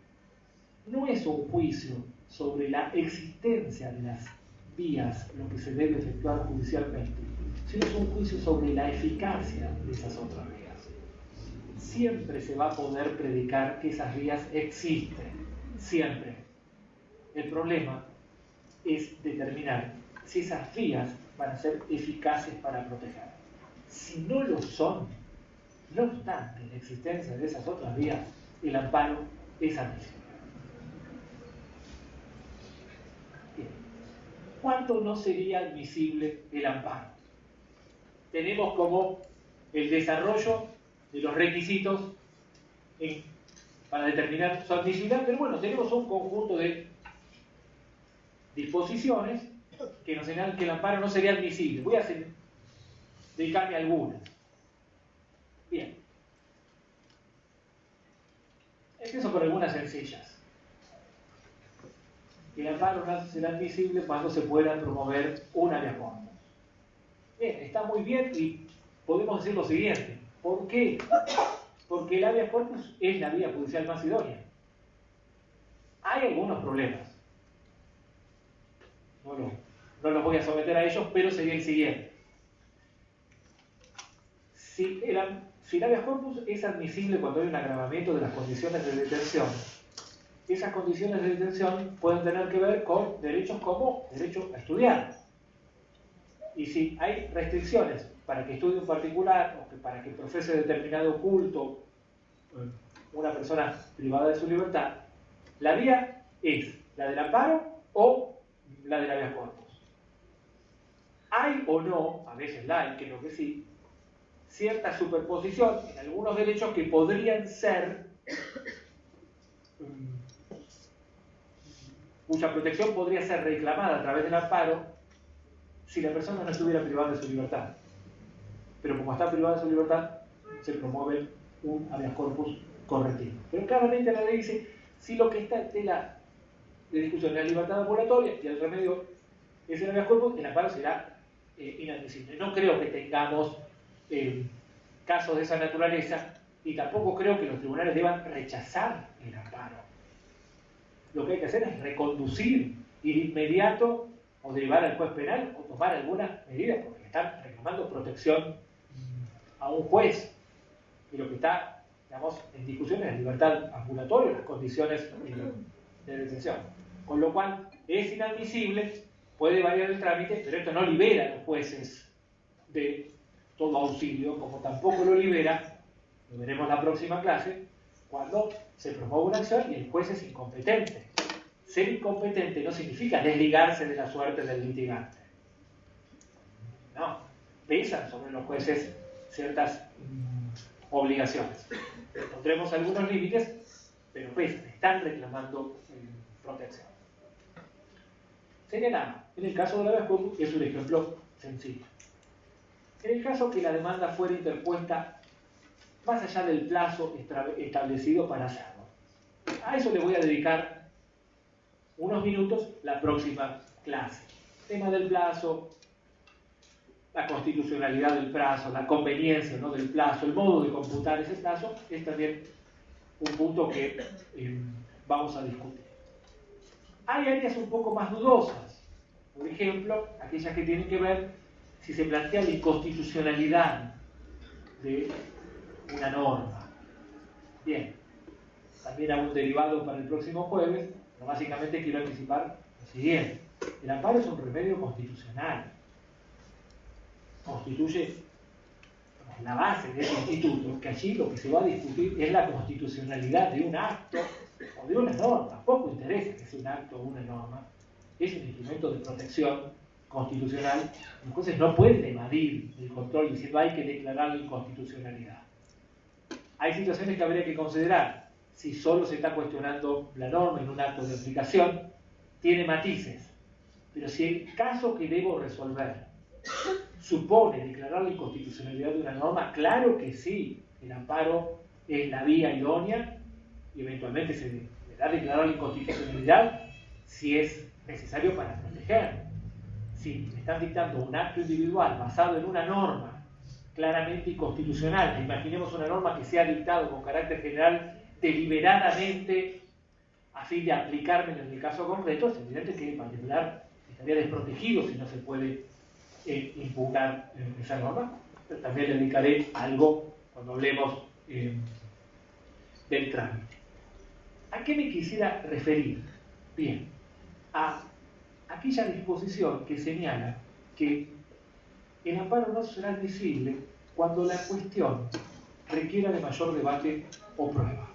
no es un juicio sobre la existencia de las vías, lo que se debe efectuar judicialmente, sino es un juicio sobre la eficacia de esas otras vías. Siempre se va a poder predicar que esas vías existen, siempre. El problema es determinar si esas vías van a ser eficaces para proteger. Si no lo son, no obstante la existencia de esas otras vías, el amparo es admisible. Bien. ¿Cuánto no sería admisible el amparo? Tenemos como el desarrollo de los requisitos para determinar su admisibilidad, pero bueno, tenemos un conjunto de disposiciones que nos señalan que el amparo no sería admisible. Voy a dedicarme a algunas. Bien, Empiezo por algunas sencillas. El amparo no será admisible cuando se pueda promover un habeas corpus. Bien, está muy bien y podemos decir lo siguiente. ¿Por qué? Porque el habeas corpus es la vía judicial más idónea. Hay algunos problemas. No los voy a someter a ellos, pero sería el siguiente. Si el habeas corpus es admisible cuando hay un agravamiento de las condiciones de detención, esas condiciones de detención pueden tener que ver con derechos como derecho a estudiar. Y si hay restricciones para que estudie un particular o para que profese determinado culto una persona privada de su libertad, la vía es la del amparo o la del habeas corpus. Hay o no, a veces la hay, creo que sí, cierta superposición en algunos derechos que podrían ser cuya protección podría ser reclamada a través del amparo si la persona no estuviera privada de su libertad. Pero como está privada de su libertad, se promueve un habeas corpus correctivo. Pero claramente la ley dice, si lo que está en tela de discusión es la libertad ambulatoria y el remedio es el habeas corpus, el amparo será inadmisible. No creo que tengamos casos de esa naturaleza y tampoco creo que los tribunales deban rechazar el amparo. Lo que hay que hacer es reconducir y de inmediato o derivar al juez penal o tomar alguna medida porque están reclamando protección a un juez y lo que está, digamos, en discusión es la libertad ambulatoria, las condiciones de detención. Con lo cual es inadmisible, puede variar el trámite, pero esto no libera a los jueces de todo auxilio, como tampoco lo libera, lo veremos en la próxima clase, cuando se promueve una acción y el juez es incompetente. Ser incompetente no significa desligarse de la suerte del litigante. No, pesan sobre los jueces ciertas obligaciones. Encontremos algunos límites, pero pesan, están reclamando protección. Señalamos, en el caso de la habeas corpus es un ejemplo sencillo. En el caso que la demanda fuera interpuesta más allá del plazo establecido para hacerlo. A eso le voy a dedicar unos minutos la próxima clase. Tema del plazo, la constitucionalidad del plazo, la conveniencia, ¿no?, del plazo, el modo de computar ese plazo, es también un punto que vamos a discutir. Hay áreas un poco más dudosas, por ejemplo, aquellas que tienen que ver si se plantea la inconstitucionalidad de una norma. Bien, también hago un derivado para el próximo jueves, pero básicamente quiero anticipar lo siguiente. El amparo es un remedio constitucional. Constituye la base de ese instituto, que allí lo que se va a discutir es la constitucionalidad de un acto o de una norma. Poco interesa que sea un acto o una norma. Es un instrumento de protección constitucional. Los jueces no pueden evadir el control diciendo hay que declarar la inconstitucionalidad. Hay situaciones que habría que considerar. Si solo se está cuestionando la norma en un acto de aplicación, tiene matices. Pero si el caso que debo resolver supone declarar la inconstitucionalidad de una norma, claro que sí, el amparo es la vía idónea y eventualmente se deberá declarar la inconstitucionalidad si es necesario para proteger. Si me están dictando un acto individual basado en una norma claramente inconstitucional, imaginemos una norma que se ha dictado con carácter general deliberadamente a fin de aplicármela en el caso concreto, es evidente que en particular estaría desprotegido si no se puede impugnar esa norma, pero también le dedicaré algo cuando hablemos del trámite. ¿A qué me quisiera referir? Bien, a aquella disposición que señala que el amparo no será admisible cuando la cuestión requiera de mayor debate o prueba.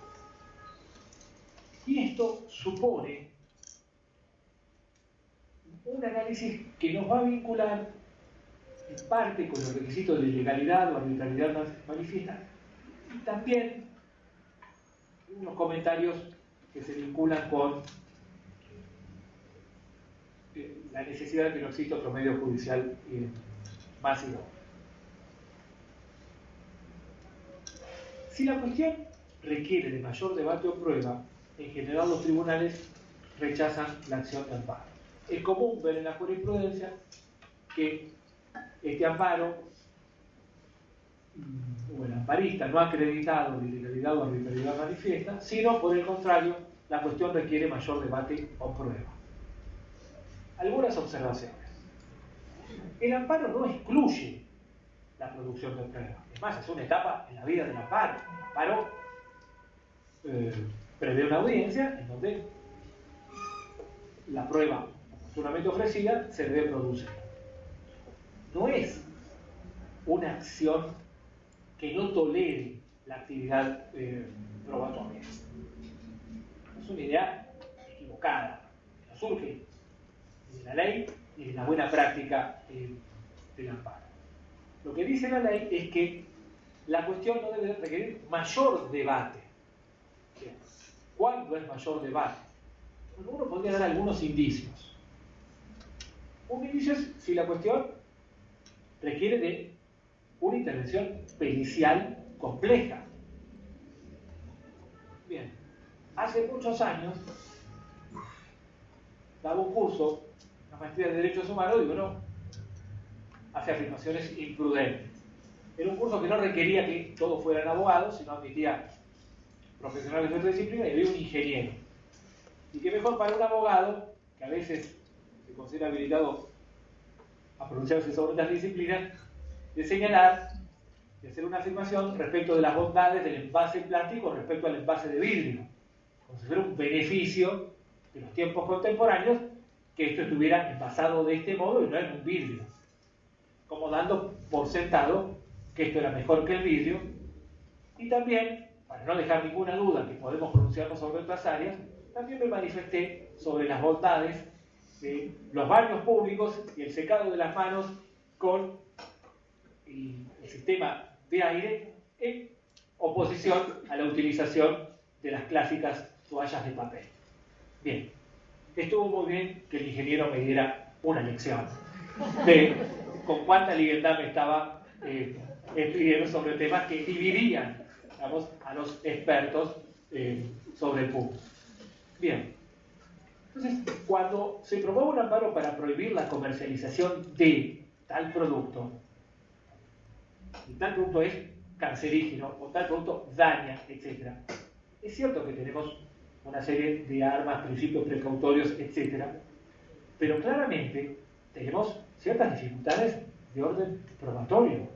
Y esto supone un análisis que nos va a vincular en parte con los requisitos de legalidad o arbitrariedad manifiesta y también unos comentarios que se vinculan con la necesidad de que no exista otro medio judicial más idóneo. Si la cuestión requiere de mayor debate o prueba, en general los tribunales rechazan la acción de amparo. Es común ver en la jurisprudencia que este amparo, o el amparista no ha acreditado la ilegalidad o arbitrariedad manifiesta, sino por el contrario, la cuestión requiere mayor debate o prueba. Algunas observaciones. El amparo no excluye la producción de prueba. Es más, es una etapa en la vida del amparo. El amparo prevé una audiencia en donde la prueba oportunamente ofrecida se debe producir. No es una acción que no tolere la actividad probatoria. Es una idea equivocada, que no surge ni de la ley ni de la buena práctica del amparo. Lo que dice la ley es que la cuestión no debe requerir mayor debate. Bien. ¿Cuándo es mayor debate? Bueno, uno podría dar algunos indicios. Un indicio es si la cuestión requiere de una intervención pericial compleja. Bien, hace muchos años daba un curso, una maestría de Derechos Humanos, y bueno, hace afirmaciones imprudentes. Era un curso que no requería que todos fueran abogados, sino admitía profesionales de otra disciplina y había un ingeniero. Y qué mejor para un abogado, que a veces se considera habilitado a pronunciarse sobre otras disciplinas, de señalar, de hacer una afirmación respecto de las bondades del envase plástico respecto al envase de vidrio, como si fuera un beneficio de los tiempos contemporáneos que esto estuviera envasado de este modo y no en un vidrio, como dando por sentado que esto era mejor que el vidrio. Y también, para no dejar ninguna duda que podemos pronunciarnos sobre otras áreas, también me manifesté sobre las bondades de los baños públicos y el secado de las manos con el sistema de aire en oposición a la utilización de las clásicas toallas de papel. Bien, estuvo muy bien que el ingeniero me diera una lección de con cuánta libertad me estaba escribiendo sobre temas que dividían, digamos, a los expertos sobre el punto. Bien, entonces, cuando se promueve un amparo para prohibir la comercialización de tal producto, y tal producto es cancerígeno, o tal producto daña, etc., es cierto que tenemos una serie de armas, principios precautorios, etc., pero claramente tenemos ciertas dificultades de orden probatorio.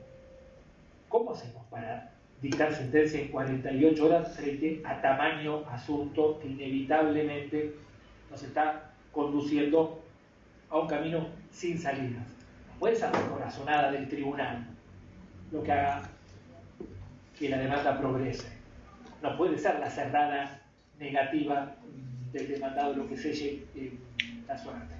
¿Cómo hacemos para dictar sentencia en 48 horas frente a tamaño asunto que inevitablemente nos está conduciendo a un camino sin salidas? No puede ser la corazonada del tribunal lo que haga que la demanda progrese. No puede ser la cerrada negativa del demandado lo que selle la suerte.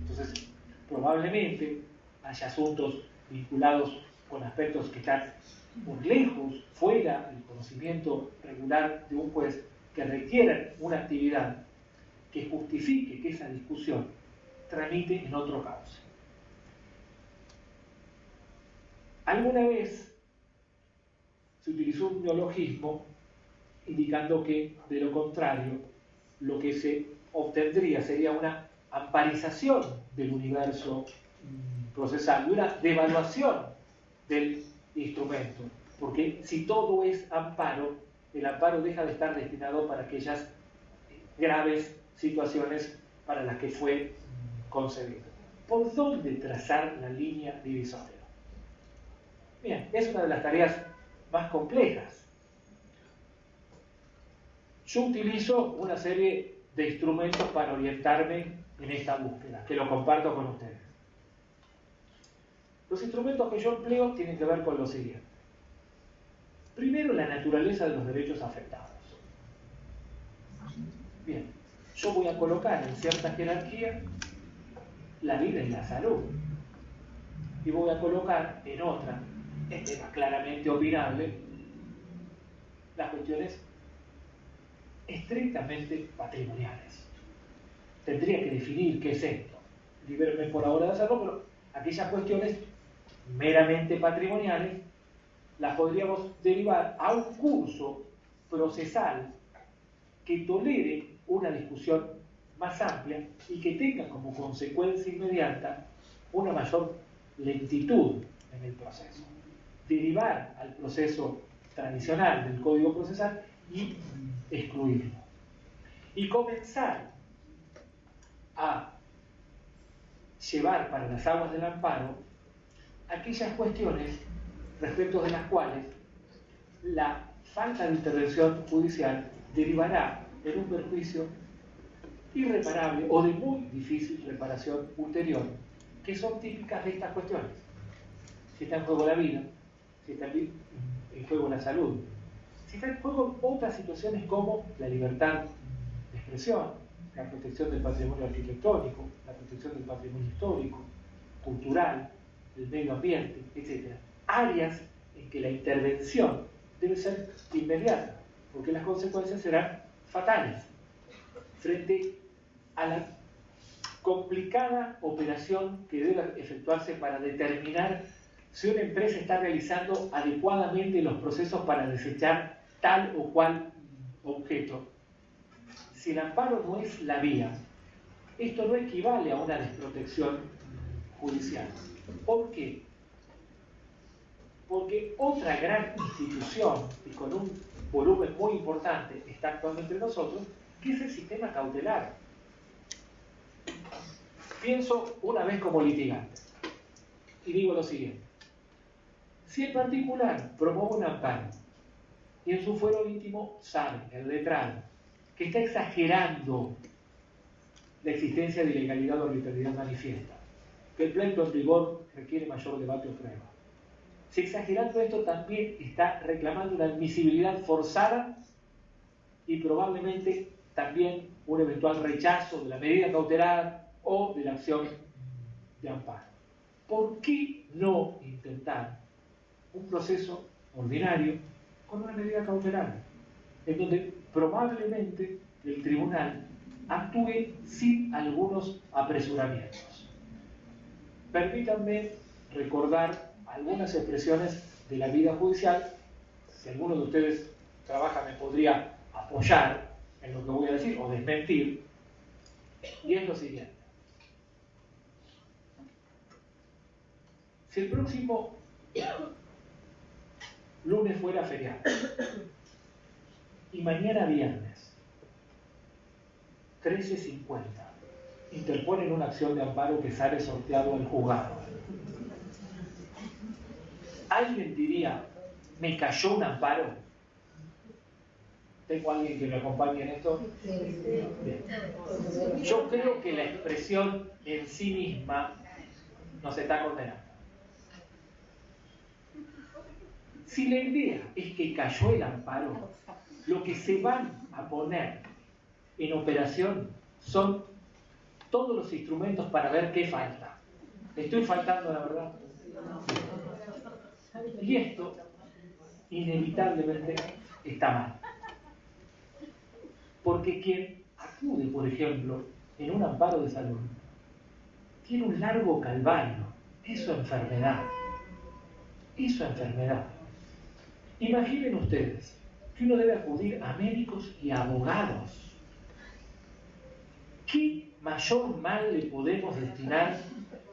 Entonces, probablemente haya asuntos vinculados con aspectos que están muy lejos, fuera del conocimiento regular de un juez, que requieran una actividad que justifique que esa discusión tramite en otro cauce. Alguna vez se utilizó un neologismo indicando que, de lo contrario, lo que se obtendría sería una amparización del universo procesal y una devaluación del instrumento, porque si todo es amparo, el amparo deja de estar destinado para aquellas graves situaciones para las que fue concebido. ¿Por dónde trazar la línea divisoria? Bien, es una de las tareas más complejas. Yo utilizo una serie de instrumentos para orientarme en esta búsqueda, que lo comparto con ustedes. Los instrumentos que yo empleo tienen que ver con lo siguiente. Primero, la naturaleza de los derechos afectados. Bien, yo voy a colocar en cierta jerarquía la vida y la salud. Y voy a colocar en otra, en tema claramente opinable, las cuestiones estrictamente patrimoniales. Tendría que definir qué es esto. Libéreme por ahora de hacerlo, pero aquellas cuestiones meramente patrimoniales las podríamos derivar a un curso procesal que tolere una discusión más amplia y que tenga como consecuencia inmediata una mayor lentitud en el proceso. Derivar al proceso tradicional del código procesal y excluirlo. Y comenzar a llevar para las aguas del amparo aquellas cuestiones respecto de las cuales la falta de intervención judicial derivará en un perjuicio irreparable o de muy difícil reparación ulterior, que son típicas de estas cuestiones. Si está en juego la vida, si está en juego la salud, si está en juego otras situaciones como la libertad de expresión, la protección del patrimonio arquitectónico, la protección del patrimonio histórico, cultural, el medio ambiente, etc. Áreas en que la intervención debe ser inmediata, porque las consecuencias serán fatales frente a la complicada operación que debe efectuarse para determinar si una empresa está realizando adecuadamente los procesos para desechar tal o cual objeto. Si el amparo no es la vía, esto no equivale a una desprotección judicial. ¿Por qué? Porque otra gran institución y con un volumen muy importante está actuando entre nosotros, que es el sistema cautelar. Pienso una vez como litigante y digo lo siguiente: si el particular promueve un amparo y en su fuero íntimo sabe, el letrado, que está exagerando la existencia de ilegalidad o arbitrariedad manifiesta, que el pleito en rigor requiere mayor debate o prueba, si exagerando esto también está reclamando una admisibilidad forzada y probablemente también un eventual rechazo de la medida cautelar o de la acción de amparo, ¿por qué no intentar un proceso ordinario con una medida cautelar, en donde probablemente el tribunal actúe sin algunos apresuramientos? Permítanme recordar algunas expresiones de la vida judicial. Si alguno de ustedes trabaja, me podría apoyar en lo que voy a decir o desmentir, y es lo siguiente: si el próximo lunes fuera feriado y mañana viernes 13:50 interponen una acción de amparo que sale sorteado al juzgado, ¿alguien diría, me cayó un amparo? ¿Tengo alguien que me acompañe en esto? Bien. Yo creo que la expresión en sí misma nos está condenando. Si la idea es que cayó el amparo, lo que se van a poner en operación son todos los instrumentos para ver qué falta. ¿Estoy faltando la verdad? Y esto, inevitablemente, está mal. Porque quien acude, por ejemplo, en un amparo de salud, tiene un largo calvario. Es su enfermedad. Es su enfermedad. Imaginen ustedes que uno debe acudir a médicos y a abogados. ¿Qué mayor mal le podemos destinar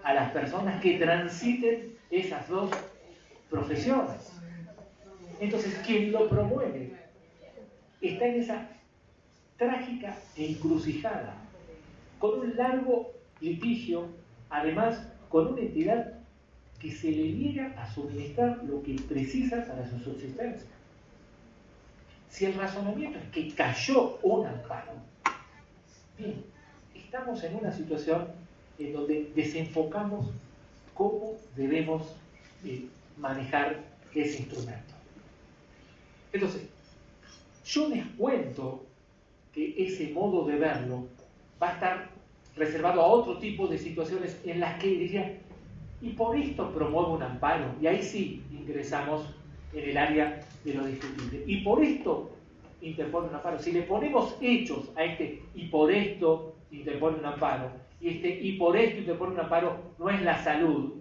a las personas que transiten esas dos profesiones? Entonces, quien lo promueve está en esa trágica encrucijada, con un largo litigio, además con una entidad que se le niega a suministrar lo que precisa para su subsistencia. Si el razonamiento es que cayó un amparo, bien, estamos en una situación en donde desenfocamos cómo debemos manejar ese instrumento. Entonces, yo les cuento que ese modo de verlo va a estar reservado a otro tipo de situaciones en las que diría, y por esto promuevo un amparo, y ahí sí ingresamos en el área de lo discutible, y por esto interpone un amparo. Si le ponemos hechos a este y por esto interpone un amparo, y este y por esto interpone un amparo no es la salud,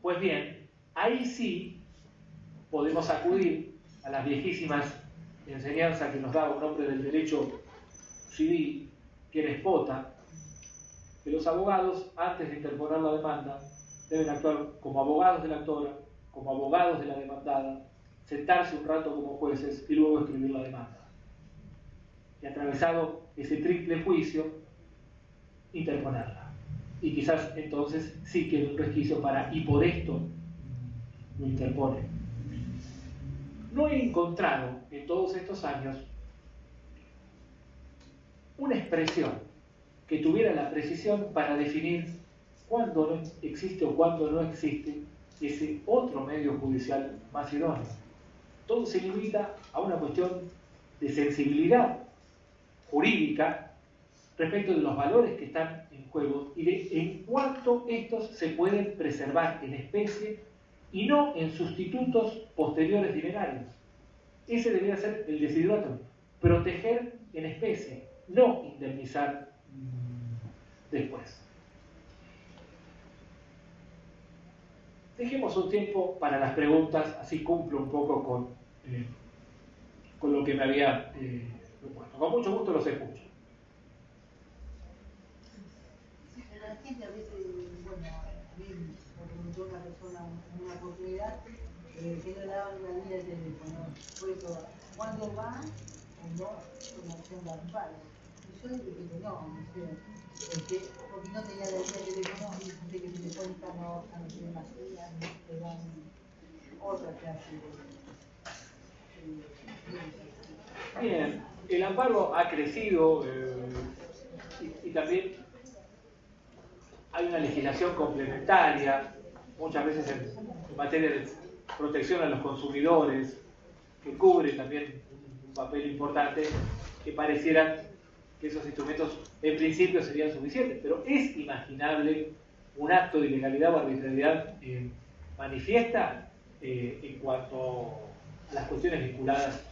pues bien, ahí sí podemos acudir a las viejísimas enseñanza que nos da un hombre del derecho civil, que era Espota, que los abogados, antes de interponer la demanda, deben actuar como abogados de la actora, como abogados de la demandada, sentarse un rato como jueces y luego escribir la demanda. Y atravesado ese triple juicio, interponerla. Y quizás entonces sí quede un resquicio para, y por esto lo interpone. No he encontrado en todos estos años una expresión que tuviera la precisión para definir cuándo no existe o cuándo no existe ese otro medio judicial más idóneo. Todo se limita a una cuestión de sensibilidad jurídica respecto de los valores que están en juego y de en cuánto estos se pueden preservar en especie y no en sustitutos posteriores dinerarios. Ese debería ser el desideratum, proteger en especie, no indemnizar después. Dejemos un tiempo para las preguntas, así cumplo un poco con lo que me había propuesto. Con mucho gusto los escucho. La gente a veces, bueno, a mí me preguntó una persona en una oportunidad que no le daban una línea de teléfono. Por eso, ¿cuándo va o no con la acción de amparo? Y yo le dije que no sé, porque no tenía la línea de teléfono y dice que si le cuentan no tiene más línea, te dan otra clase de Bien, el amparo ha crecido y también hay una legislación complementaria, muchas veces en materia de protección a los consumidores, que cubre también un papel importante, que pareciera que esos instrumentos en principio serían suficientes, pero es imaginable un acto de ilegalidad o arbitrariedad manifiesta en cuanto a las cuestiones vinculadas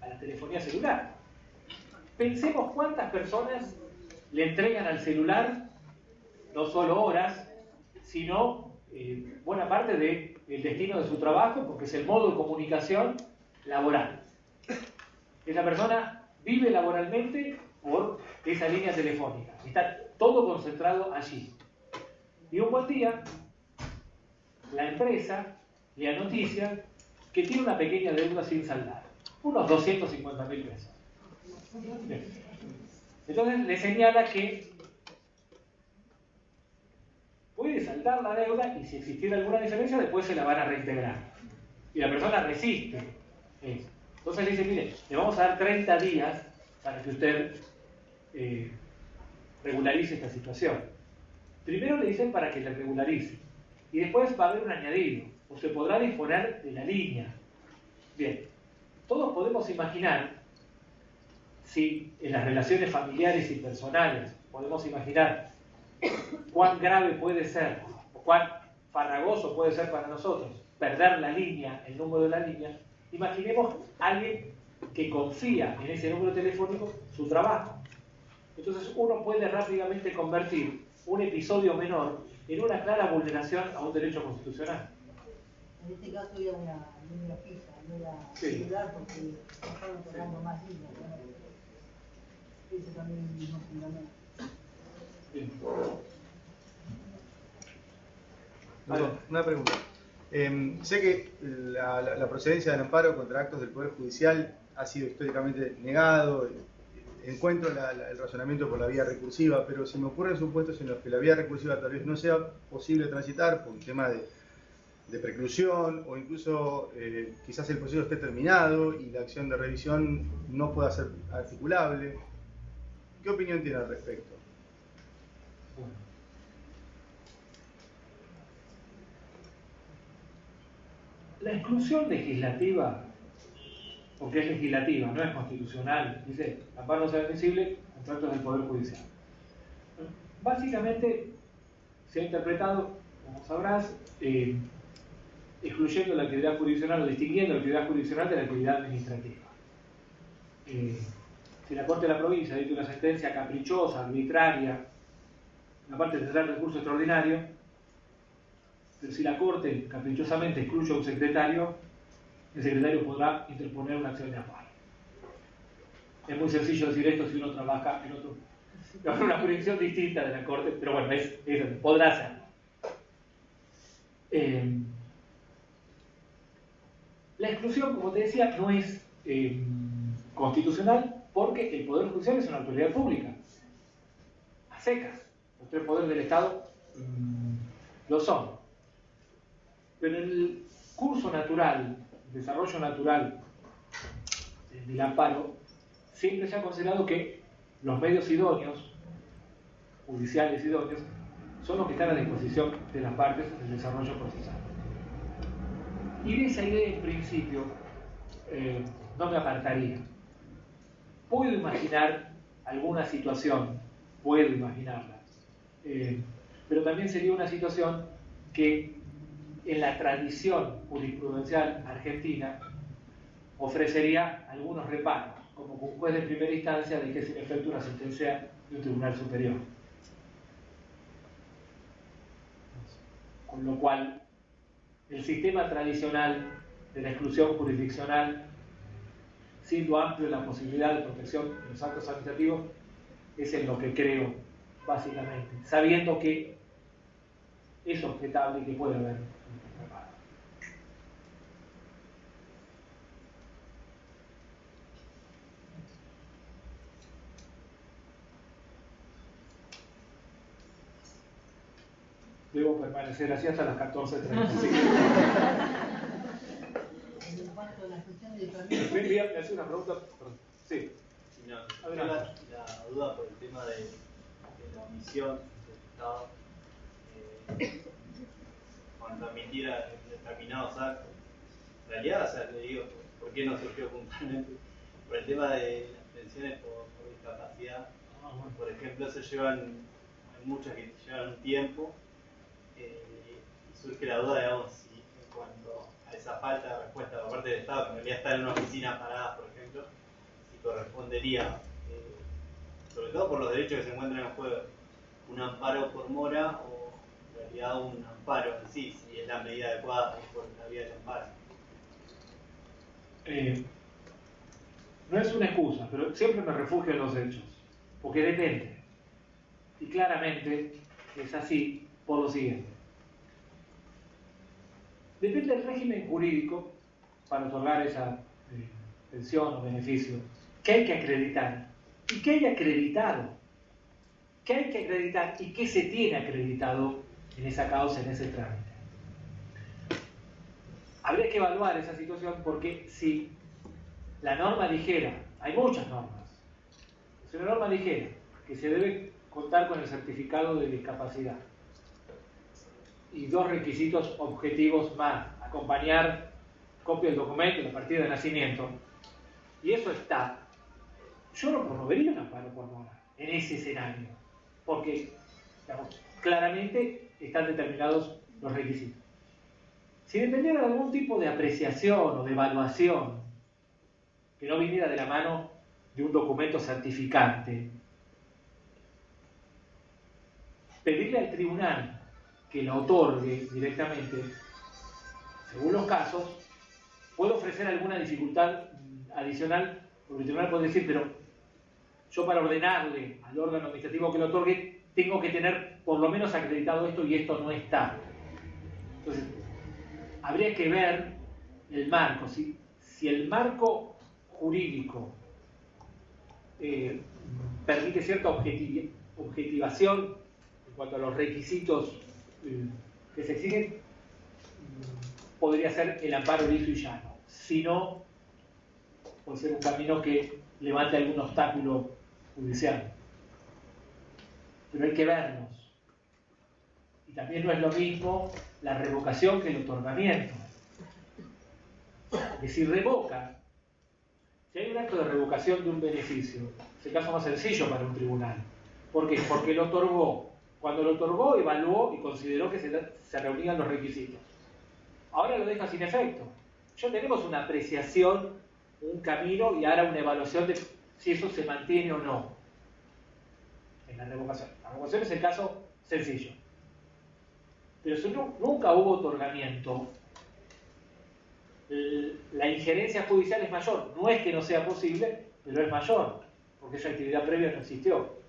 a la telefonía celular. Pensemos cuántas personas le entregan al celular no solo horas, sino buena parte del destino de su trabajo, porque es el modo de comunicación laboral. Esa persona vive laboralmente por esa línea telefónica. Está todo concentrado allí. Y un buen día, la empresa le anoticia que tiene una pequeña deuda sin saldar, unos 250.000 pesos. Entonces le señala que puede saldar la deuda y si existiera alguna diferencia después se la van a reintegrar. Y la persona resiste eso. Entonces le dice, mire, le vamos a dar 30 días para que usted regularice esta situación. Primero le dicen para que la regularice. Y después va a haber un añadido. O se podrá disponer de la línea. Bien, todos podemos imaginar si en las relaciones familiares y personales podemos imaginar cuán grave puede ser o cuán farragoso puede ser para nosotros perder la línea, el número de la línea. Imaginemos a alguien que confía en ese número telefónico su trabajo. Entonces uno puede rápidamente convertir un episodio menor en una clara vulneración a un derecho constitucional. En este caso era una línea fija, no era celular porque estaban cobrando más líneas. ¿No? Eso también es un fundamento. Bien. Una pregunta. Sé que la procedencia del amparo contra actos del Poder Judicial ha sido históricamente negado, encuentro el razonamiento por la vía recursiva, pero se me ocurren supuestos en los que la vía recursiva tal vez no sea posible transitar por un tema de preclusión o incluso quizás el proceso esté terminado y la acción de revisión no pueda ser articulable. ¿Qué opinión tiene al respecto? Bueno. La exclusión legislativa, porque es legislativa, no es constitucional, dice, amparo no sea admisible, contratos del Poder Judicial. Básicamente se ha interpretado, como sabrás, excluyendo la actividad jurisdiccional o distinguiendo la actividad jurisdiccional de la actividad administrativa. Si la Corte de la Provincia dicta una sentencia caprichosa, arbitraria, la parte tendrá recurso extraordinario, pero si la Corte caprichosamente excluye a un secretario, el secretario podrá interponer una acción de amparo. Es muy sencillo decir esto si uno trabaja en una jurisdicción distinta de la Corte, pero bueno, podrá hacerlo. La exclusión, como te decía, no es constitucional porque el Poder Judicial es una autoridad pública. A secas. Los tres poderes del Estado lo son. Pero en el curso natural, el desarrollo natural del amparo, siempre se ha considerado que los medios idóneos, judiciales idóneos, son los que están a disposición de las partes del desarrollo procesal. Y de esa idea, en principio, no me apartaría. Puedo imaginar alguna situación, puedo imaginarla, pero también sería una situación que en la tradición jurisprudencial argentina ofrecería algunos reparos, como que un juez de primera instancia deje sin efecto una sentencia de un tribunal superior. Con lo cual, el sistema tradicional de la exclusión jurisdiccional, siendo amplio la posibilidad de protección de los actos administrativos, es en lo que creo, básicamente, sabiendo que es objetable y que puede haber un reparo. Debo permanecer así hasta las 14:35. En cuanto a la cuestión del permiso. ¿Me hace una pregunta? Perdón. Sí. No, Adelante. la duda por el tema de la omisión del Estado cuando admitiera determinados actos. En realidad, o sea, le digo, ¿por qué no surgió puntualmente? Por el tema de las pensiones por discapacidad. Por ejemplo, hay muchas que llevan un tiempo y surge la duda, digamos, si en cuanto a esa falta de respuesta por parte del Estado, que en realidad está en una oficina parada, por ejemplo, si correspondería, sobre todo por los derechos que se encuentran en juego, un amparo por mora o en realidad un amparo en sí, si es la medida adecuada por la vía del amparo. No es una excusa, pero siempre me refugio en los hechos, porque depende. Y claramente es así por lo siguiente. Depende del régimen jurídico para otorgar esa pensión o beneficio. ¿Qué hay que acreditar? ¿Y qué hay acreditado? ¿Qué hay que acreditar y qué se tiene acreditado en esa causa, en ese trámite? Habría que evaluar esa situación porque si la norma dijera, hay muchas normas, si una norma dijera que se debe contar con el certificado de discapacidad y dos requisitos objetivos más, acompañar copia del documento y la partida de nacimiento, y eso está, yo no promovería un amparo por mora en ese escenario, porque digamos, claramente están determinados los requisitos. Si dependiera de algún tipo de apreciación o de evaluación que no viniera de la mano de un documento certificante, pedirle al tribunal que lo otorgue directamente, según los casos, puede ofrecer alguna dificultad adicional, porque el tribunal puede decir, pero yo para ordenarle al órgano administrativo que lo otorgue, tengo que tener por lo menos acreditado esto y esto no está. Entonces, habría que ver el marco. Si el marco jurídico permite cierta objetivación en cuanto a los requisitos que se exigen, podría ser el amparo liso y llano. Si no, puede ser un camino que levante algún obstáculo judicial. Pero hay que verlos. Y también no es lo mismo la revocación que el otorgamiento. Porque si revoca, si hay un acto de revocación de un beneficio, es el caso más sencillo para un tribunal. ¿Por qué? Porque lo otorgó. Cuando lo otorgó, evaluó y consideró que se reunían los requisitos. Ahora lo deja sin efecto. Ya tenemos una apreciación, un camino y ahora una evaluación de si eso se mantiene o no en la revocación. La revocación es el caso sencillo. Pero si nunca hubo otorgamiento, la injerencia judicial es mayor. No es que no sea posible, pero es mayor, porque esa actividad previa no existió.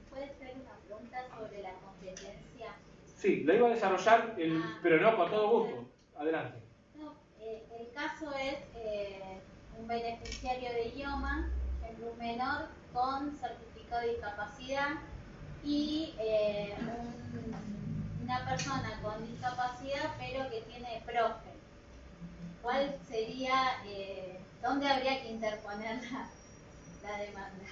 ¿Puede ser una pregunta sobre la competencia? Sí, lo iba a desarrollar, pero no, con todo gusto. Adelante. No, el caso es un beneficiario de IOMA, un menor con certificado de discapacidad y una persona con discapacidad pero que tiene PROFE. ¿Cuál sería, dónde habría que interponer la demanda?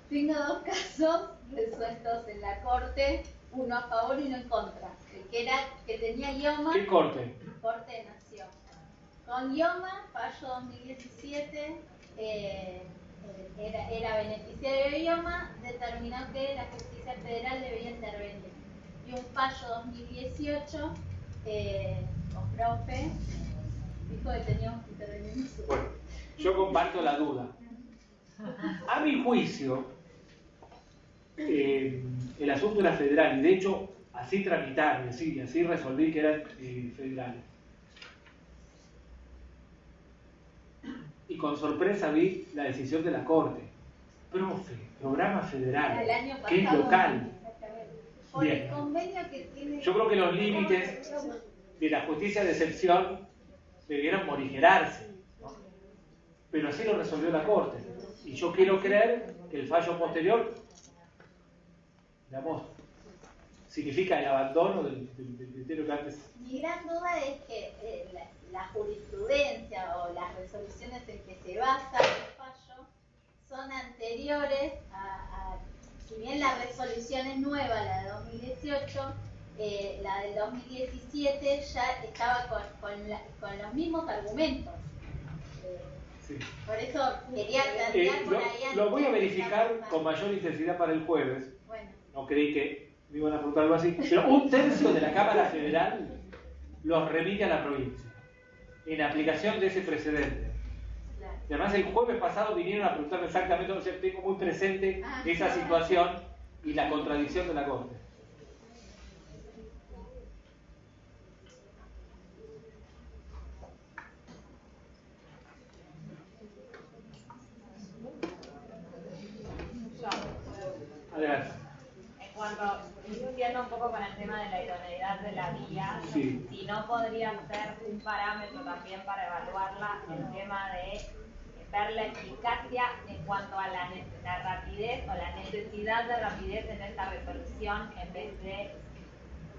Tengo dos casos resueltos en la corte, uno a favor y uno en contra. El que tenía IOMA. ¿Qué corte? Corte de Nación. Con IOMA, fallo 2017, era beneficiario de IOMA, determinó que la justicia federal debía intervenir. Y un fallo 2018, con profe, dijo que teníamos que intervenir nosotros. Bueno, yo comparto la duda. A mi juicio, el asunto era federal, y de hecho así tramitaron, así resolví que eran federales. Y con sorpresa vi la decisión de la Corte. Profe, programa federal, El año pasado, que es local. Por Bien. el convenio que tiene. Yo creo que los límites de la justicia de excepción debieron morigerarse, ¿no? Pero así lo resolvió la Corte. Y yo quiero creer que el fallo posterior, digamos, significa el abandono del criterio que antes. Mi gran duda es que la jurisprudencia o las resoluciones en que se basa el fallo son anteriores si bien la resolución es nueva, la de 2018, la del 2017 ya estaba con los mismos argumentos. Sí. Por eso quería plantear por ahí antes. Lo voy a verificar con mayor intensidad para el jueves. Bueno. No creí que me iban a preguntar algo así. Pero 1/3 de la Cámara Federal los remite a la provincia, en aplicación de ese precedente. Claro. Y además el jueves pasado vinieron a preguntarme exactamente, o sea, tengo muy presente esa situación y la contradicción de la Corte. Adelante. En cuanto, insistiendo un poco con el tema de la idoneidad de la vía, Sí. si no podría ser un parámetro también para evaluarla el tema de ver la eficacia en cuanto a la rapidez o la necesidad de rapidez en esta resolución en vez de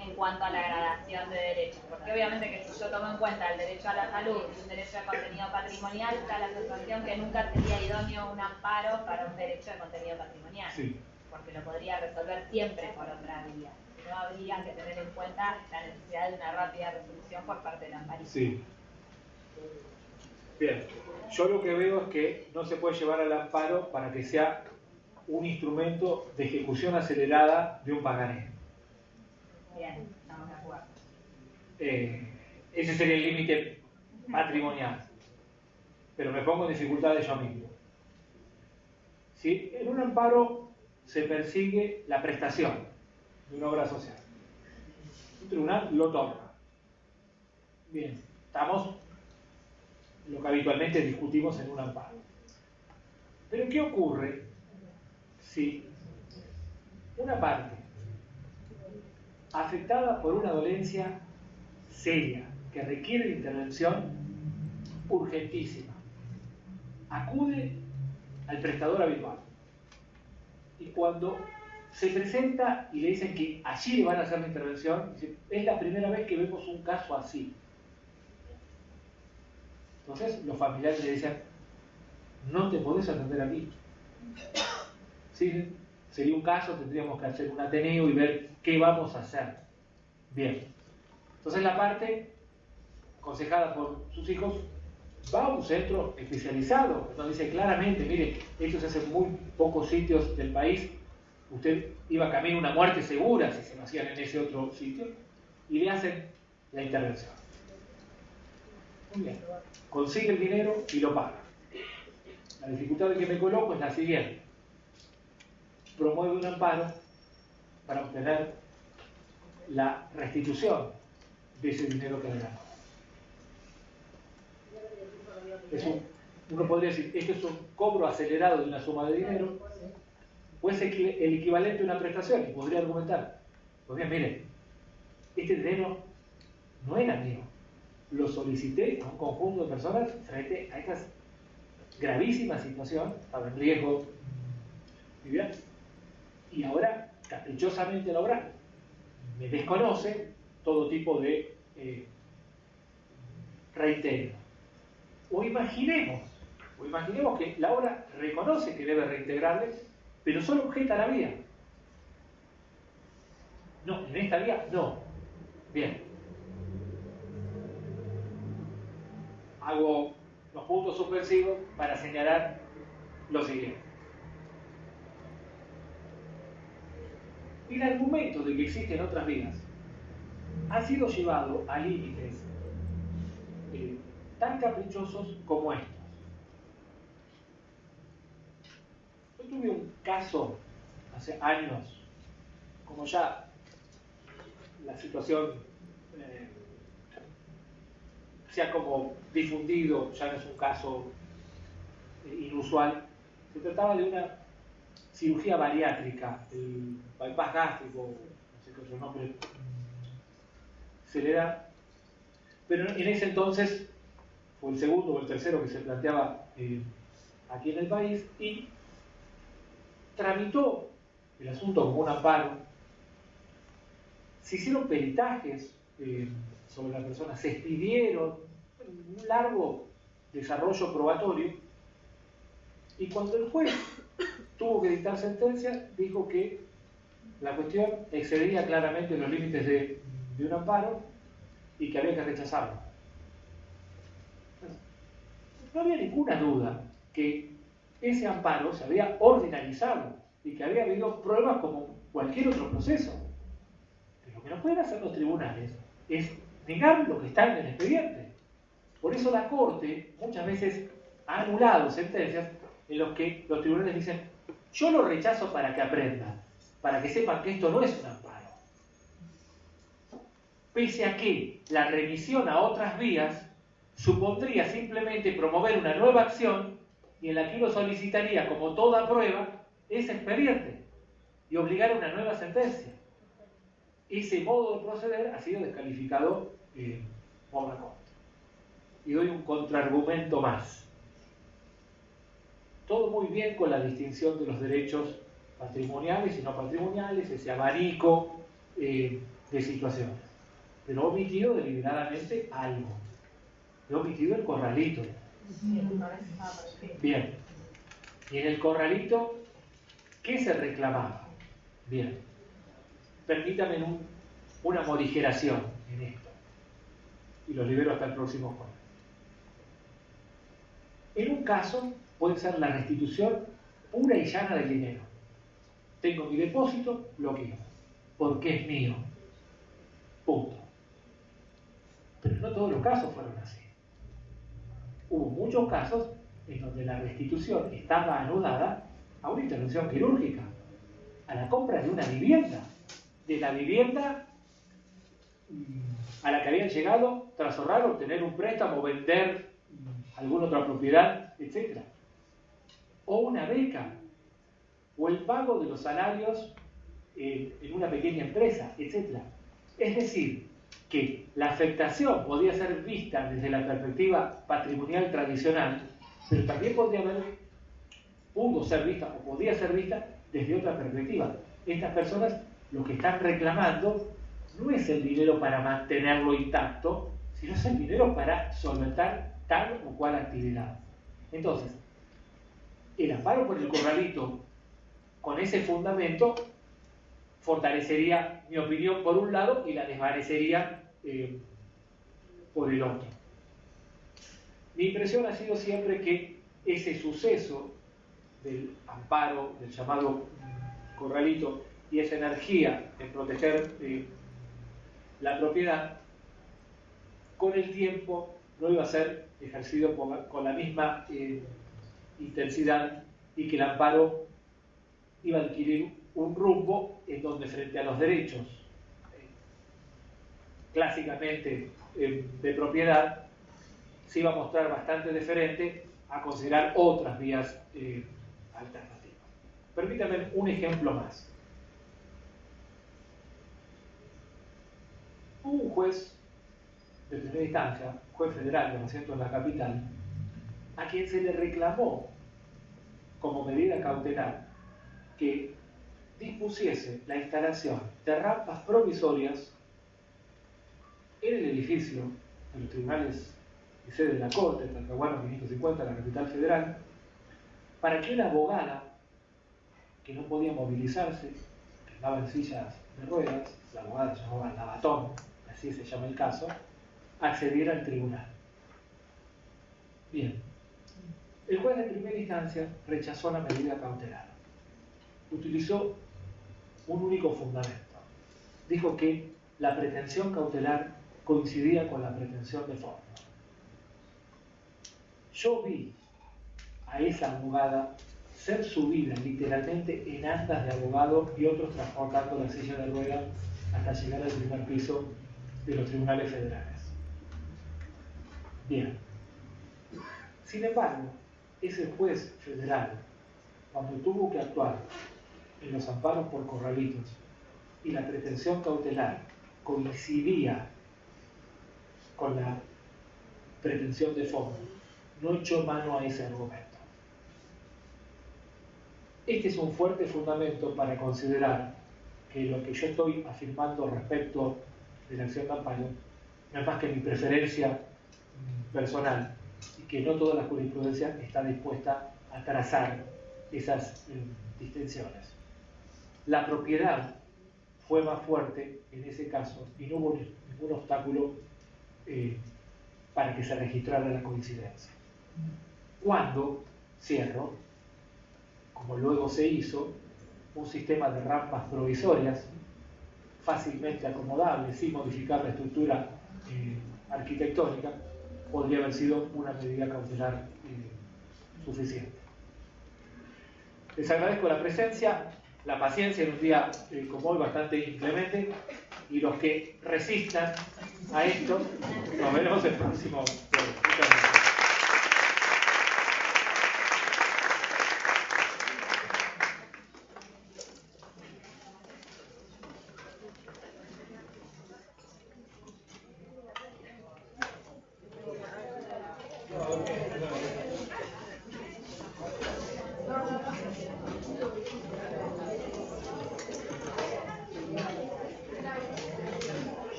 en cuanto a la gradación de derechos. Porque obviamente que si yo tomo en cuenta el derecho a la salud y un derecho de contenido patrimonial, está la sensación que nunca sería idóneo un amparo para un derecho de contenido patrimonial. Sí. Porque lo podría resolver siempre por otra vía. No habría que tener en cuenta la necesidad de una rápida resolución por parte del amparista. Sí. Bien. Yo lo que veo es que no se puede llevar al amparo para que sea un instrumento de ejecución acelerada de un pagaré. Bien, estamos de acuerdo. Ese sería el límite patrimonial. Pero me pongo en dificultades yo mismo. ¿Sí? En un amparo se persigue la prestación de una obra social. Un tribunal lo otorga. Bien, estamos en lo que habitualmente discutimos en un amparo. Pero ¿qué ocurre si una parte afectada por una dolencia seria que requiere de intervención urgentísima acude al prestador habitual y cuando se presenta y le dicen que allí le van a hacer la intervención, dice, es la primera vez que vemos un caso así? Entonces los familiares le dicen, no te podés atender aquí. ¿Sí? Sería un caso, tendríamos que hacer un ateneo y ver qué vamos a hacer. Bien. Entonces la parte, aconsejada por sus hijos, va a un centro especializado, donde dice claramente, mire, esto se hace en muy pocos sitios del país, usted iba camino a una muerte segura si se lo hacían en ese otro sitio, y le hacen la intervención. Muy bien. Consigue el dinero y lo paga. La dificultad de que me coloco es la siguiente. promueve un amparo para obtener la restitución de ese dinero que le ganó. Uno podría decir, esto es un cobro acelerado de una suma de dinero, o es el equivalente a una prestación, y podría argumentar, pues bien, mire, este dinero no era mío, lo solicité a un conjunto de personas frente a esta gravísima situación, estaba en riesgo, y ahora, caprichosamente la obra me desconoce todo tipo de reintegro. O imaginemos que la obra reconoce que debe reintegrarle, pero solo objeta la vía. No, en esta vía no. Bien. Hago los puntos suspensivos para señalar lo siguiente. El argumento de que existen otras vías ha sido llevado a límites tan caprichosos como estos. Yo tuve un caso hace años, como ya la situación se ha como difundido, ya no es un caso inusual. Se trataba de una cirugía bariátrica, el bypass gástrico, no sé qué otro nombre se le da, pero en ese entonces fue el segundo o el tercero que se planteaba aquí en el país, y tramitó el asunto como un amparo. Se hicieron peritajes sobre la persona, se expidieron un largo desarrollo probatorio, y cuando el juez tuvo que dictar sentencia, dijo que la cuestión excedía claramente los límites de un amparo y que había que rechazarlo. No había ninguna duda que ese amparo se había ordinarizado y que había habido pruebas como cualquier otro proceso. Pero lo que no pueden hacer los tribunales es negar lo que está en el expediente. Por eso la Corte muchas veces ha anulado sentencias en las que los tribunales dicen: yo lo rechazo para que aprendan, para que sepan que esto no es un amparo. Pese a que la remisión a otras vías supondría simplemente promover una nueva acción y en la que uno solicitaría, como toda prueba, ese expediente y obligar a una nueva sentencia. Ese modo de proceder ha sido descalificado por la Corte. Y doy un contraargumento más. Todo muy bien con la distinción de los derechos patrimoniales y no patrimoniales, ese abanico de situaciones. Pero he omitido deliberadamente algo. He omitido el corralito. Bien. Y en el corralito, ¿qué se reclamaba? Bien. Permítame una morigeración en esto. Y lo libero hasta el próximo jueves. En un caso, puede ser la restitución pura y llana del dinero. Tengo mi depósito, lo quiero, porque es mío. Punto. Pero no todos los casos fueron así. Hubo muchos casos en donde la restitución estaba anudada a una intervención quirúrgica, a la compra de una vivienda, de la vivienda a la que habían llegado tras ahorrar, obtener un préstamo, vender alguna otra propiedad, etc. O una beca, o el pago de los salarios en una pequeña empresa, etc. Es decir, que la afectación podía ser vista desde la perspectiva patrimonial tradicional, pero también pudo ser vista o podía ser vista desde otra perspectiva. Estas personas lo que están reclamando no es el dinero para mantenerlo intacto, sino es el dinero para solventar tal o cual actividad. Entonces, el amparo por el corralito, con ese fundamento, fortalecería mi opinión por un lado y la desvanecería por el otro. Mi impresión ha sido siempre que ese suceso del amparo, del llamado corralito, y esa energía de proteger la propiedad, con el tiempo no iba a ser ejercido con la misma intensidad, y que el amparo iba a adquirir un rumbo en donde frente a los derechos clásicamente de propiedad se iba a mostrar bastante diferente a considerar otras vías alternativas. Permítanme un ejemplo más. Hubo un juez de primera instancia, juez federal con asiento en la capital, a quien se le reclamó como medida cautelar que dispusiese la instalación de rampas provisorias en el edificio de los tribunales y sede de la Corte, Talcahuano 550, la capital federal, para que una abogada que no podía movilizarse, que andaba en sillas de ruedas, la abogada se llamaba Labatón, así se llama el caso, accediera al tribunal. Bien, el juez de primera instancia rechazó la medida cautelar. Utilizó un único fundamento. Dijo que la pretensión cautelar coincidía con la pretensión de forma. Yo vi a esa abogada ser subida literalmente en andas de abogado y otros transportando la silla de ruedas hasta llegar al primer piso de los tribunales federales. Bien. Sin embargo, ese juez federal, cuando tuvo que actuar en los amparos por corralitos y la pretensión cautelar coincidía con la pretensión de fondo, no echó mano a ese argumento. Este es un fuerte fundamento para considerar que lo que yo estoy afirmando respecto de la acción de amparo no es más que mi preferencia personal y que no toda la jurisprudencia está dispuesta a trazar esas distinciones. La propiedad fue más fuerte en ese caso y no hubo ningún obstáculo para que se registrara la coincidencia. Cuando, cierro, como luego se hizo, un sistema de rampas provisorias fácilmente acomodables, sin modificar la estructura arquitectónica, podría haber sido una medida cautelar suficiente. Les agradezco la presencia, la paciencia en un día como hoy bastante inclemente, y los que resistan a esto, nos veremos el próximo jueves. Muchas gracias.